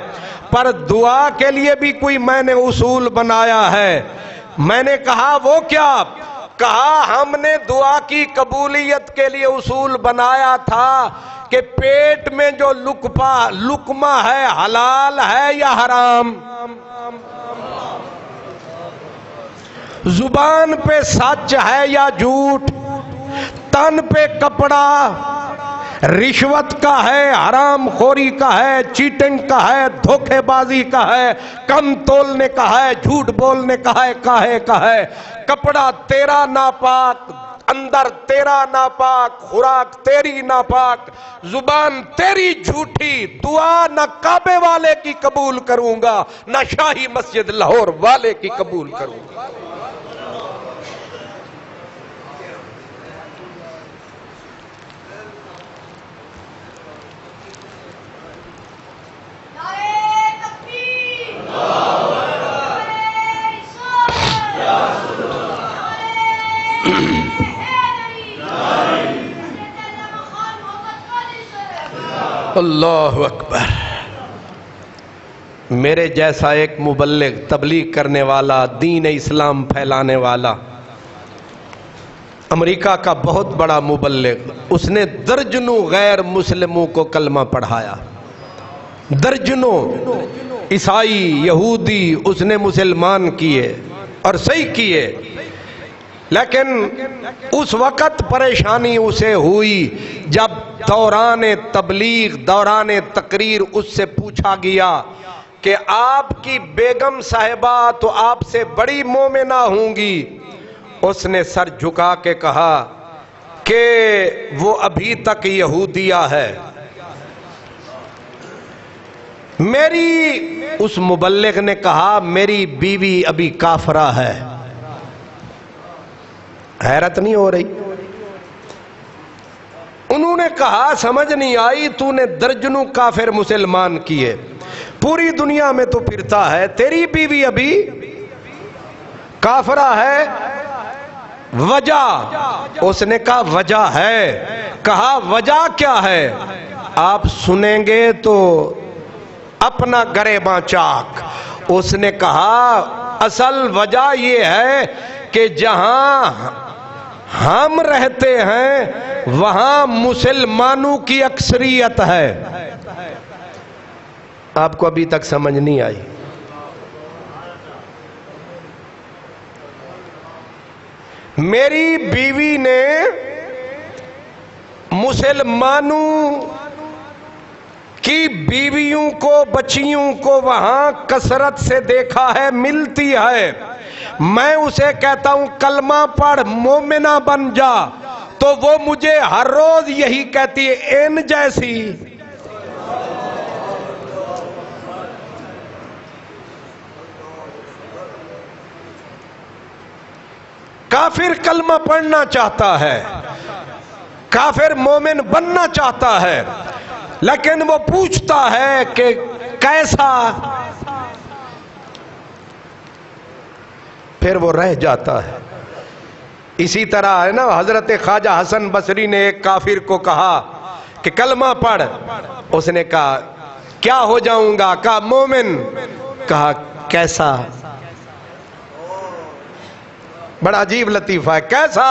پر دعا کے لیے بھی کوئی میں نے اصول بنایا ہے۔ میں نے کہا وہ کیا؟ کہا ہم نے دعا کی قبولیت کے لیے اصول بنایا تھا کہ پیٹ میں جو لقمہ ہے حلال ہے یا حرام، زبان پہ سچ ہے یا جھوٹ، تن پہ کپڑا رشوت کا ہے، حرام خوری کا ہے، چیٹنگ کا ہے، دھوکے بازی کا ہے، کم تولنے کا ہے، جھوٹ بولنے کا ہے، کاہے کا ہے، کپڑا تیرا ناپاک، اندر تیرا ناپاک، خوراک تیری ناپاک، زبان تیری جھوٹی، دعا نہ کعبے والے کی قبول کروں گا، نہ شاہی مسجد لاہور والے کی قبول کروں گا۔ اللہ اکبر۔ میرے جیسا ایک مبلغ، تبلیغ کرنے والا، دین اسلام پھیلانے والا، امریکہ کا بہت بڑا مبلغ، اس نے درجنوں غیر مسلموں کو کلمہ پڑھایا، درجنوں عیسائی یہودی اس نے مسلمان کیے اور صحیح کیے، لیکن اس وقت پریشانی اسے ہوئی جب دوران تبلیغ، دوران تقریر اس سے پوچھا گیا کہ آپ کی بیگم صاحبہ تو آپ سے بڑی مومنہ ہوں گی، اس نے سر جھکا کے کہا کہ وہ ابھی تک یہودیہ ہے۔ اس مبلغ نے کہا میری بیوی ابھی کافرہ ہے۔ حیرت نہیں ہو رہی؟ انہوں نے کہا سمجھ نہیں آئی، تو نے درجنوں کافر مسلمان کیے، پوری دنیا میں تو پھرتا ہے، تیری بیوی ابھی کافرہ ہے؟ وجہ، اس نے کہا وجہ ہے. کہا وجہ کیا ہے؟ آپ سنیں گے تو اپنا گریباں چاک. اس نے کہا اصل وجہ یہ ہے کہ جہاں ہم رہتے ہیں وہاں مسلمانوں کی اکثریت ہے. آپ کو ابھی تک سمجھ نہیں آئی؟ میری بیوی نے مسلمانوں کی بیویوں کو، بچیوں کو وہاں کثرت سے دیکھا ہے، ملتی ہے. میں اسے کہتا ہوں کلمہ پڑھ، مومنہ بن جا، تو وہ مجھے ہر روز یہی کہتی ہے ان جیسی. کافر کلمہ پڑھنا چاہتا ہے، کافر مومن بننا چاہتا ہے، لیکن وہ پوچھتا ہے کہ کیسا، پھر وہ رہ جاتا ہے. اسی طرح ہے نا، حضرت خواجہ حسن بصری نے ایک کافر کو کہا کہ کلمہ پڑھ. اس نے کہا کیا ہو جاؤں گا؟ کہا مومن. کہا کیسا؟ بڑا عجیب لطیفہ ہے. کیسا؟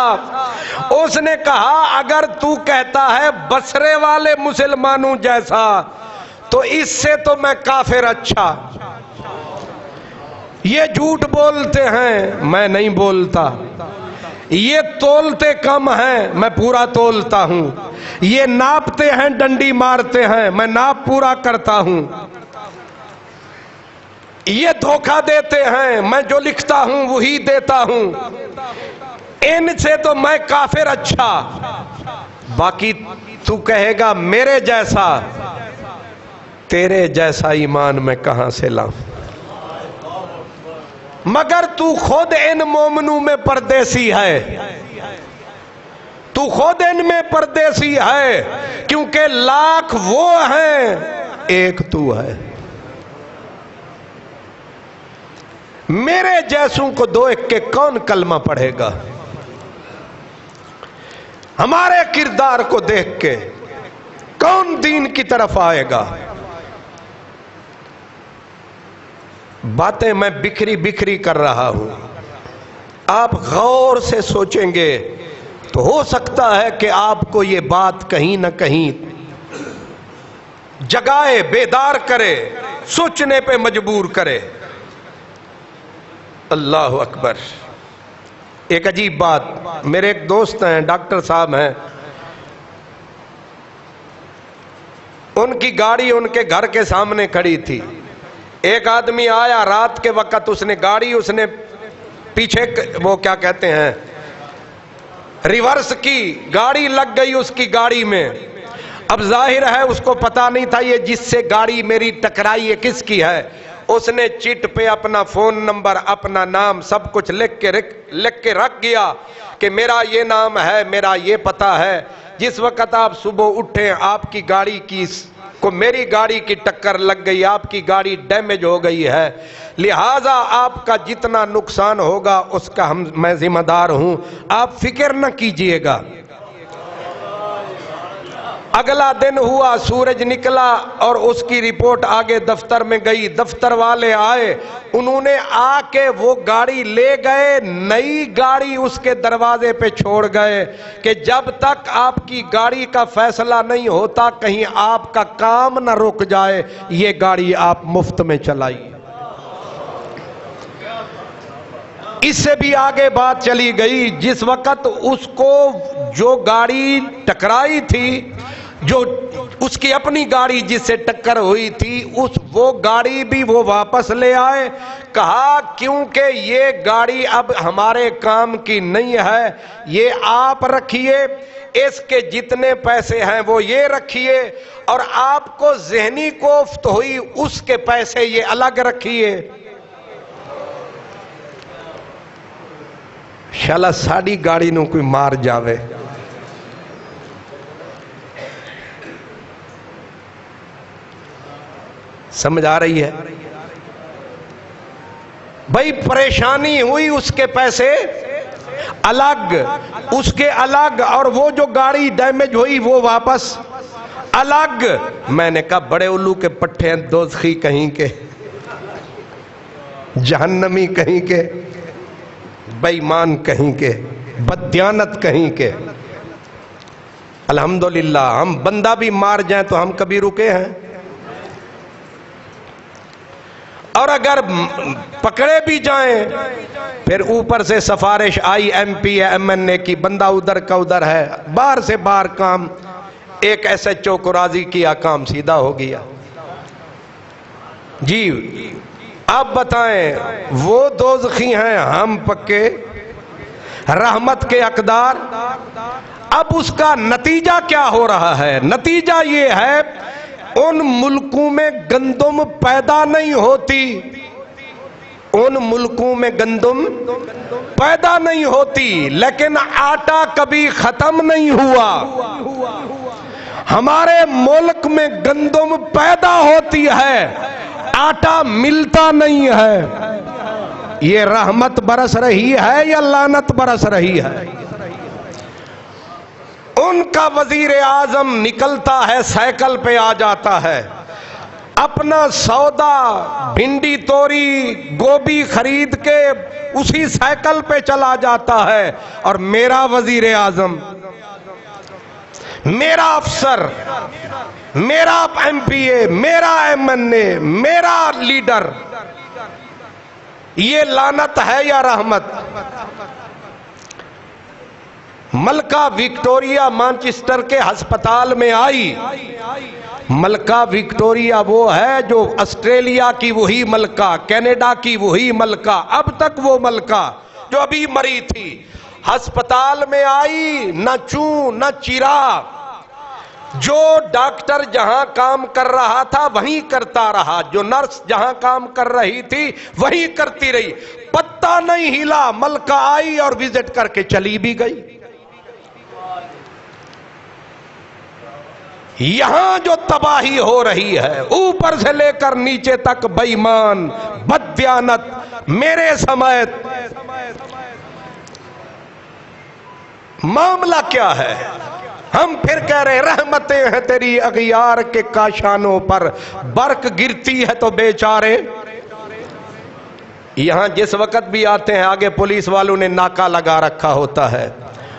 اس نے کہا اگر تو کہتا ہے بصرے والے مسلمانوں جیسا تو اس سے تو میں کافر. اچھا، یہ جھوٹ بولتے ہیں، میں نہیں بولتا. یہ تولتے کم ہیں، میں پورا تولتا ہوں. یہ ناپتے ہیں، ڈنڈی مارتے ہیں، میں ناپ پورا کرتا ہوں. یہ دھوکہ دیتے ہیں، میں جو لکھتا ہوں وہی دیتا ہوں. ان سے تو میں کافر. اچھا، باقی تو کہے گا میرے جیسا، تیرے جیسا ایمان میں کہاں سے لاؤں؟ مگر تو خود ان مومنوں میں پردیسی ہے، تو خود ان میں پردیسی ہے، کیونکہ لاکھ وہ ہیں ایک تو ہے. میرے جیسوں کو دیکھ کے کون کلمہ پڑھے گا؟ ہمارے کردار کو دیکھ کے کون دین کی طرف آئے گا؟ باتیں میں بکھری بکھری کر رہا ہوں، آپ غور سے سوچیں گے تو ہو سکتا ہے کہ آپ کو یہ بات کہیں نہ کہیں جگائے، بیدار کرے، سوچنے پہ مجبور کرے. اللہ اکبر. ایک عجیب بات، میرے ایک دوست ہیں، ڈاکٹر صاحب ہیں، ان کی گاڑی ان کے گھر کے سامنے کھڑی تھی. ایک آدمی آیا رات کے وقت، اس نے گاڑی، اس نے پیچھے وہ کیا کہتے ہیں ریورس کی، گاڑی لگ گئی اس کی گاڑی میں. اب ظاہر ہے اس کو پتا نہیں تھا یہ جس سے گاڑی میری ٹکرائی ہے کس کی ہے. اس نے چٹ پہ اپنا فون نمبر، اپنا نام سب کچھ لکھ کے رکھ گیا کہ میرا یہ نام ہے، میرا یہ پتہ ہے. جس وقت آپ صبح اٹھیں آپ کی گاڑی کو میری گاڑی کی ٹکر لگ گئی، آپ کی گاڑی ڈیمیج ہو گئی ہے، لہٰذا آپ کا جتنا نقصان ہوگا اس کا میں ذمہ دار ہوں، آپ فکر نہ کیجئے گا. اگلا دن ہوا، سورج نکلا اور اس کی رپورٹ آگے دفتر میں گئی. دفتر والے آئے، انہوں نے آ کے وہ گاڑی لے گئے، نئی گاڑی اس کے دروازے پہ چھوڑ گئے کہ جب تک آپ کی گاڑی کا فیصلہ نہیں ہوتا کہیں آپ کا کام نہ رک جائے، یہ گاڑی آپ مفت میں چلائیے. اس سے بھی آگے بات چلی گئی. جس وقت اس کو جو گاڑی ٹکرائی تھی، جو اس کی اپنی گاڑی جس سے ٹکر ہوئی تھی، وہ گاڑی بھی وہ واپس لے آئے. کہا کیونکہ یہ گاڑی اب ہمارے کام کی نہیں ہے، یہ آپ رکھیے، اس کے جتنے پیسے ہیں وہ یہ رکھیے، اور آپ کو ذہنی کوفت ہوئی اس کے پیسے یہ الگ رکھیے. شالا ساڑی گاڑی نو کوئی مار جاوے. سمجھ آ رہی ہے؟ بھائی پریشانی ہوئی اس کے پیسے الگ، اس کے الگ، اور وہ جو گاڑی ڈیمیج ہوئی وہ واپس الگ۔ میں نے کہا بڑے الو کے پٹھے ہیں، دوزخی کہیں کے، جہنمی کہیں کے، بے ایمان کہیں کے، بددیانت کہیں کے۔ الحمدللہ ہم بندہ بھی مار جائیں تو ہم کبھی رکے ہیں؟ اور اگر پکڑے بھی جائیں پھر اوپر سے سفارش آئی M P M N A کی، بندہ ادھر کا ادھر ہے، باہر سے باہر کام، ایک ایس ایچ او کو راضی کیا، کام سیدھا ہو گیا۔ جی آپ بتائیں، وہ دوزخی ہیں، ہم پکے رحمت کے حقدار۔ اب اس کا نتیجہ کیا ہو رہا ہے؟ نتیجہ یہ ہے ان ملکوں میں گندم پیدا نہیں ہوتی، ان ملکوں میں گندم پیدا نہیں ہوتی، لیکن آٹا کبھی ختم نہیں ہوا۔ ہمارے ملک میں گندم پیدا ہوتی ہے، آٹا ملتا نہیں ہے۔ یہ رحمت برس رہی ہے یا لعنت برس رہی ہے؟ ان کا وزیر اعظم نکلتا ہے سائیکل پہ آ جاتا ہے، اپنا سودا بھنڈی توری گوبھی خرید کے اسی سائیکل پہ چلا جاتا ہے، اور میرا وزیر اعظم، میرا افسر، میرا ایم پی اے، میرا ایم این اے، میرا لیڈر، یہ لعنت ہے یا رحمت؟ ملکہ وکٹوریا مانچسٹر کے ہسپتال میں آئی۔ ملکہ وکٹوریا وہ ہے جو آسٹریلیا کی وہی ملکہ، کینیڈا کی وہی ملکہ، اب تک وہ ملکہ جو ابھی مری تھی، ہسپتال میں آئی، نہ چوں نہ چرا، جو ڈاکٹر جہاں کام کر رہا تھا وہیں کرتا رہا، جو نرس جہاں کام کر رہی تھی وہیں کرتی رہی، پتہ نہیں ہلا۔ ملکہ آئی اور وزٹ کر کے چلی بھی گئی۔ یہاں جو تباہی ہو رہی ہے اوپر سے لے کر نیچے تک، بے ایمان، بددیانت، میرے سمیت، معاملہ کیا ہے؟ ہم پھر کہہ رہے رحمتیں ہیں تیری اغیار کے کاشانوں پر، برق گرتی ہے تو بیچارے۔ یہاں جس وقت بھی آتے ہیں آگے پولیس والوں نے ناکا لگا رکھا ہوتا ہے،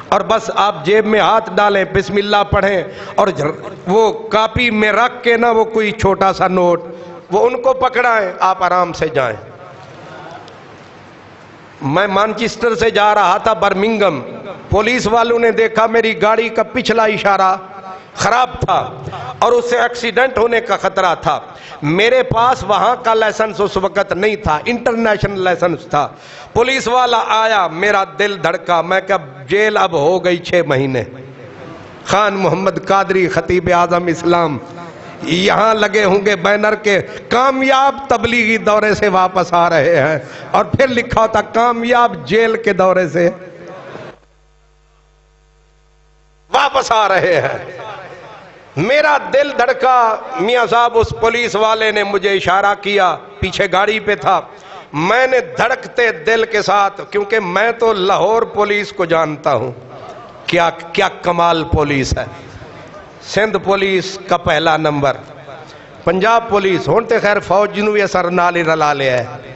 اور بس آپ جیب میں ہاتھ ڈالیں، بسم اللہ پڑھیں، اور وہ کاپی میں رکھ کے نا وہ کوئی چھوٹا سا نوٹ، وہ ان کو پکڑائیں، آپ آرام سے جائیں۔ میں مانچسٹر سے جا رہا تھا برمنگم، پولیس والوں نے دیکھا میری گاڑی کا پچھلا اشارہ خراب تھا اور اس سے ایکسیڈنٹ ہونے کا خطرہ تھا۔ میرے پاس وہاں کا لائسنس اس وقت نہیں تھا، انٹرنیشنل لائسنس تھا۔ پولیس والا آیا، میرا دل دھڑکا، میں کہا جیل اب ہو گئی 6 مہینے۔ خان محمد قادری خطیب اعظم اسلام یہاں لگے ہوں گے بینر کے، کامیاب تبلیغی دورے سے واپس آ رہے ہیں، اور پھر لکھا ہوتا کامیاب جیل کے دورے سے واپس آ رہے ہیں۔ میرا دل دھڑکا، میاں صاحب اس پولیس والے نے مجھے اشارہ کیا، پیچھے گاڑی پہ تھا، میں نے دھڑکتے دل کے ساتھ، کیونکہ میں تو لاہور پولیس کو جانتا ہوں، کیا کمال پولیس ہے، سندھ پولیس کا پہلا نمبر، پنجاب پولیس ہونتے خیر فوج جنوبی اثر نالی رلا لیا ہے۔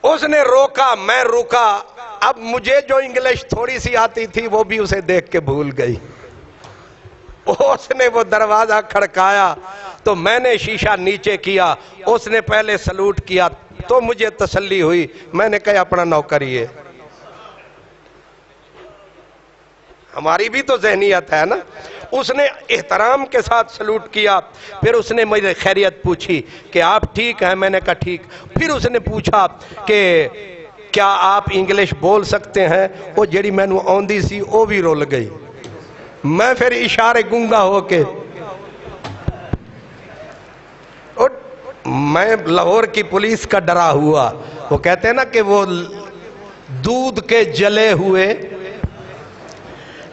اس نے روکا، میں روکا، اب مجھے جو انگلش تھوڑی سی آتی تھی وہ بھی اسے دیکھ کے بھول گئی۔ اس نے وہ دروازہ کھڑکایا تو میں نے شیشہ نیچے کیا، اس نے پہلے سلوٹ کیا تو مجھے تسلی ہوئی، میں نے کہا اپنا نوکر ہی ہے۔ ہماری بھی تو ذہنیت ہے نا۔ اس نے احترام کے ساتھ سلوٹ کیا، پھر اس نے مجھے خیریت پوچھی کہ آپ ٹھیک ہیں، میں نے کہا ٹھیک۔ پھر اس نے پوچھا کہ کیا آپ انگلش بول سکتے ہیں؟ وہ جڑی میں نے آندی سی وہ بھی رول گئی، میں پھر اشارے گنگا ہو کے، میں لاہور کی پولیس کا ڈرا ہوا۔ وہ کہتے ہیں نا کہ وہ دودھ کے جلے ہوئے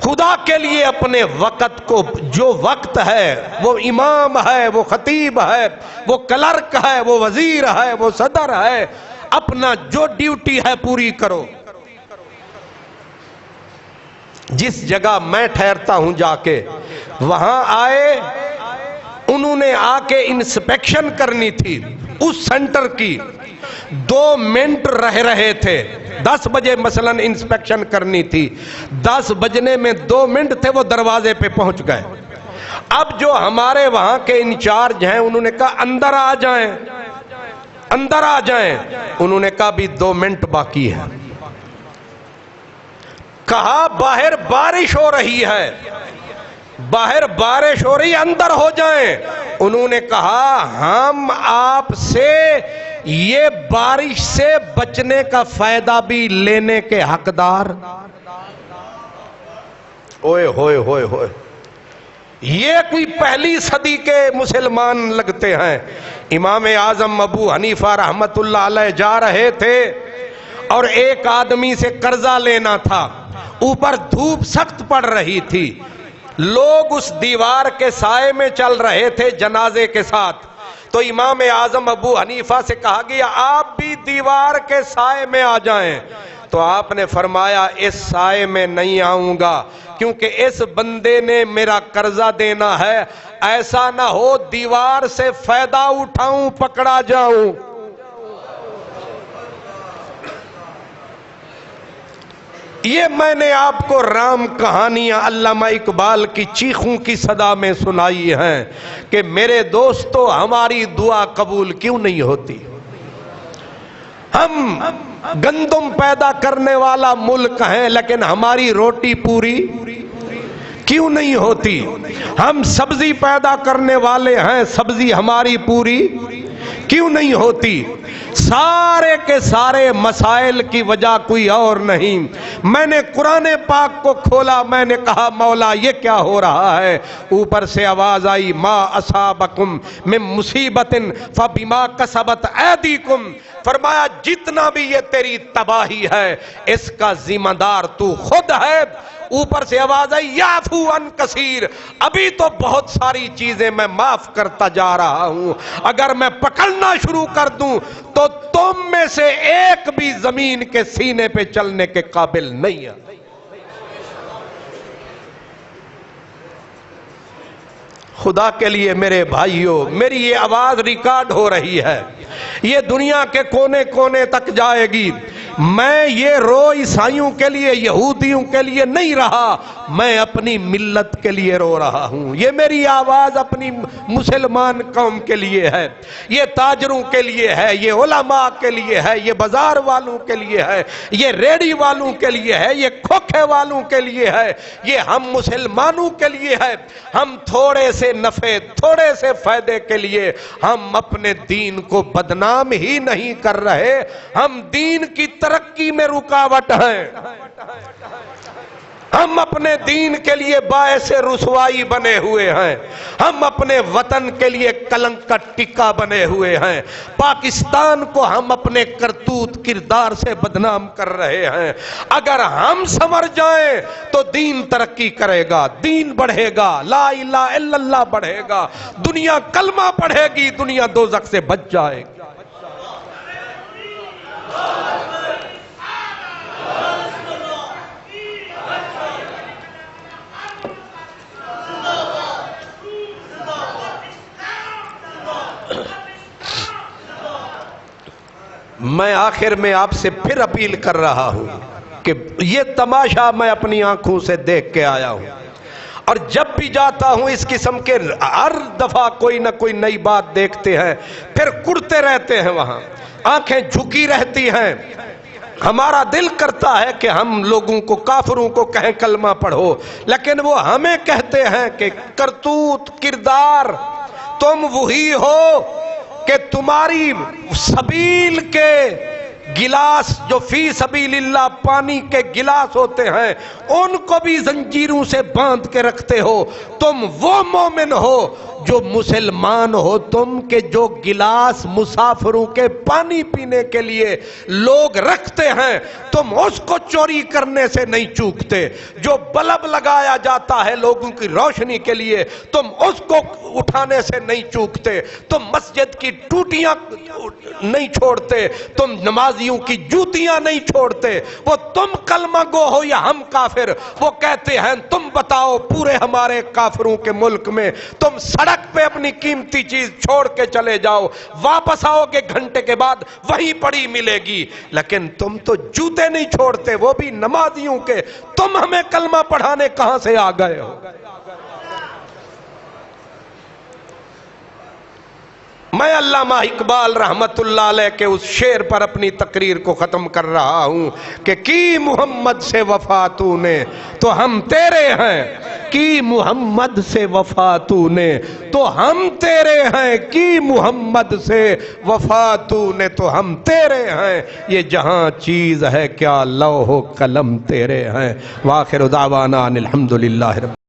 خدا کے لیے اپنے وقت کو، جو وقت ہے وہ امام ہے، وہ خطیب ہے، وہ کلرک ہے، وہ وزیر ہے، وہ صدر ہے، اپنا جو ڈیوٹی ہے پوری کرو۔ جس جگہ میں ٹھہرتا ہوں جا کے، وہاں آئے، انہوں نے آ کے انسپیکشن کرنی تھی اس سینٹر کی، 2 منٹ رہے تھے، 10 بجے مثلا انسپیکشن کرنی تھی، 10 بجنے میں 2 منٹ تھے، وہ دروازے پہ پہنچ گئے۔ اب جو ہمارے وہاں کے انچارج ہیں انہوں نے کہا اندر آ جائیں، اندر آ جائیں، انہوں نے کہا بھی 2 منٹ باقی ہے۔ کہا باہر بارش ہو رہی ہے، باہر بارش ہو رہی ہے، اندر ہو جائیں۔ انہوں نے کہا ہم آپ سے یہ بارش سے بچنے کا فائدہ بھی لینے کے حقدار۔ اوئے ہوئے ہوئے ہوئے، یہ کوئی پہلی صدی کے مسلمان لگتے ہیں۔ امام اعظم ابو حنیفہ رحمت اللہ علیہ جا رہے تھے اور ایک آدمی سے قرضہ لینا تھا، اوپر دھوپ سخت پڑ رہی تھی، لوگ اس دیوار کے سائے میں چل رہے تھے جنازے کے ساتھ، تو امام اعظم ابو حنیفہ سے کہا گیا آپ بھی دیوار کے سائے میں آ جائیں، تو آپ نے فرمایا اس سائے میں نہیں آؤں گا، کیونکہ اس بندے نے میرا قرضہ دینا ہے، ایسا نہ ہو دیوار سے فائدہ اٹھاؤں پکڑا جاؤں۔ یہ میں نے آپ کو رام کہانیاں علامہ اقبال کی چیخوں کی صدا میں سنائی ہیں کہ میرے دوستو ہماری دعا قبول کیوں نہیں ہوتی؟ ہم گندم پیدا کرنے والا ملک ہیں لیکن ہماری روٹی پوری کیوں نہیں ہوتی؟ ہم سبزی پیدا کرنے والے ہیں، سبزی ہماری پوری کیوں نہیں ہوتی؟ سارے کے سارے مسائل کی وجہ کوئی اور نہیں۔ میں نے قرآن پاک کو کھولا، میں نے کہا مولا یہ کیا ہو رہا ہے؟ اوپر سے آواز آئی ما اصابکم من مصیبت فبما کسبت ایدیکم، فرمایا جتنا بھی یہ تیری تباہی ہے اس کا ذمہ دار تو خود ہے۔ اوپر سے آواز آئی یعفو عن کثیر، ابھی تو بہت ساری چیزیں میں معاف کرتا جا رہا ہوں، اگر میں پکڑنا شروع کر دوں تو تم میں سے ایک بھی زمین کے سینے پہ چلنے کے قابل نہیں ہے۔ خدا کے لیے میرے بھائیوں، میری یہ آواز ریکارڈ ہو رہی ہے، یہ دنیا کے کونے کونے تک جائے گی۔ میں یہ رو عیسائیوں کے لیے، یہودیوں کے لیے نہیں رہا، میں اپنی ملت کے لیے رو رہا ہوں۔ یہ میری آواز اپنی مسلمان قوم کے لیے ہے، یہ تاجروں کے لیے ہے، یہ علماء کے لیے ہے، یہ بازار والوں کے لیے ہے، یہ ریڑی والوں کے لیے ہے، یہ کھوکھے والوں کے لیے ہے، یہ ہم مسلمانوں کے لیے ہے۔ ہم تھوڑے سے نفع، تھوڑے سے فائدے کے لیے ہم اپنے دین کو بدنام ہی نہیں کر رہے، ہم دین کی ترقی میں رکاوٹ ہیں، ہم اپنے دین کے لیے باعث رسوائی بنے ہوئے ہیں، ہم اپنے وطن کے لیے کلنک کا ٹکا بنے ہوئے ہیں، پاکستان کو ہم اپنے کرتوت کردار سے بدنام کر رہے ہیں۔ اگر ہم سنور جائیں تو دین ترقی کرے گا، دین بڑھے گا، لا الہ الا اللہ بڑھے گا، دنیا کلمہ پڑھے گی، دنیا دوزخ سے بچ جائے گی۔ میں آخر میں آپ سے پھر اپیل کر رہا ہوں کہ یہ تماشا میں اپنی آنکھوں سے دیکھ کے آیا ہوں، اور جب بھی جاتا ہوں اس قسم کے ہر دفعہ کوئی نہ کوئی نئی بات دیکھتے ہیں، پھر کڑتے رہتے ہیں، وہاں آنکھیں جھکی رہتی ہیں۔ ہمارا دل کرتا ہے کہ ہم لوگوں کو، کافروں کو کہیں کلمہ پڑھو، لیکن وہ ہمیں کہتے ہیں کہ کرتوت کردار تم وہی ہو کہ تمہاری سبیل کے گلاس جو فی سبیل اللہ پانی کے گلاس ہوتے ہیں ان کو بھی زنجیروں سے باندھ کے رکھتے ہو، تم وہ مومن ہو جو مسلمان ہو تم کہ جو گلاس مسافروں کے پانی پینے کے لیے لوگ رکھتے ہیں تم اس کو چوری کرنے سے نہیں چوکتے، جو بلب لگایا جاتا ہے لوگوں کی روشنی کے لیے تم اس کو اٹھانے سے نہیں چوکتے، تم مسجد کی ٹوٹیاں نہیں چھوڑتے، تم نمازیوں کی جوتیاں نہیں چھوڑتے۔ وہ تم کلمہ گو ہو یا ہم کافر، وہ کہتے ہیں تم بتاؤ پورے ہمارے کافروں کے ملک میں تم سڑک پہ اپنی قیمتی چیز چھوڑ کے چلے جاؤ، واپس آؤ گے گھنٹے کے بعد وہیں پڑی ملے گی، لیکن تم تو جوتے نہیں چھوڑتے، وہ بھی نمازیوں کے۔ تم ہمیں کلمہ پڑھانے کہاں سے آ گئے ہو؟ میں علامہ اقبال رحمت اللہ علیہ کے اس شعر پر اپنی تقریر کو ختم کر رہا ہوں کہ کی محمد سے وفا تو نے تو ہم تیرے ہیں، کی محمد سے وفا تو نے تو ہم تیرے ہیں، کی محمد سے وفا تو نے تو ہم تیرے ہیں، یہ جہاں چیز ہے کیا لوح و قلم تیرے ہیں۔ وآخر دعوانا الحمدللہ رب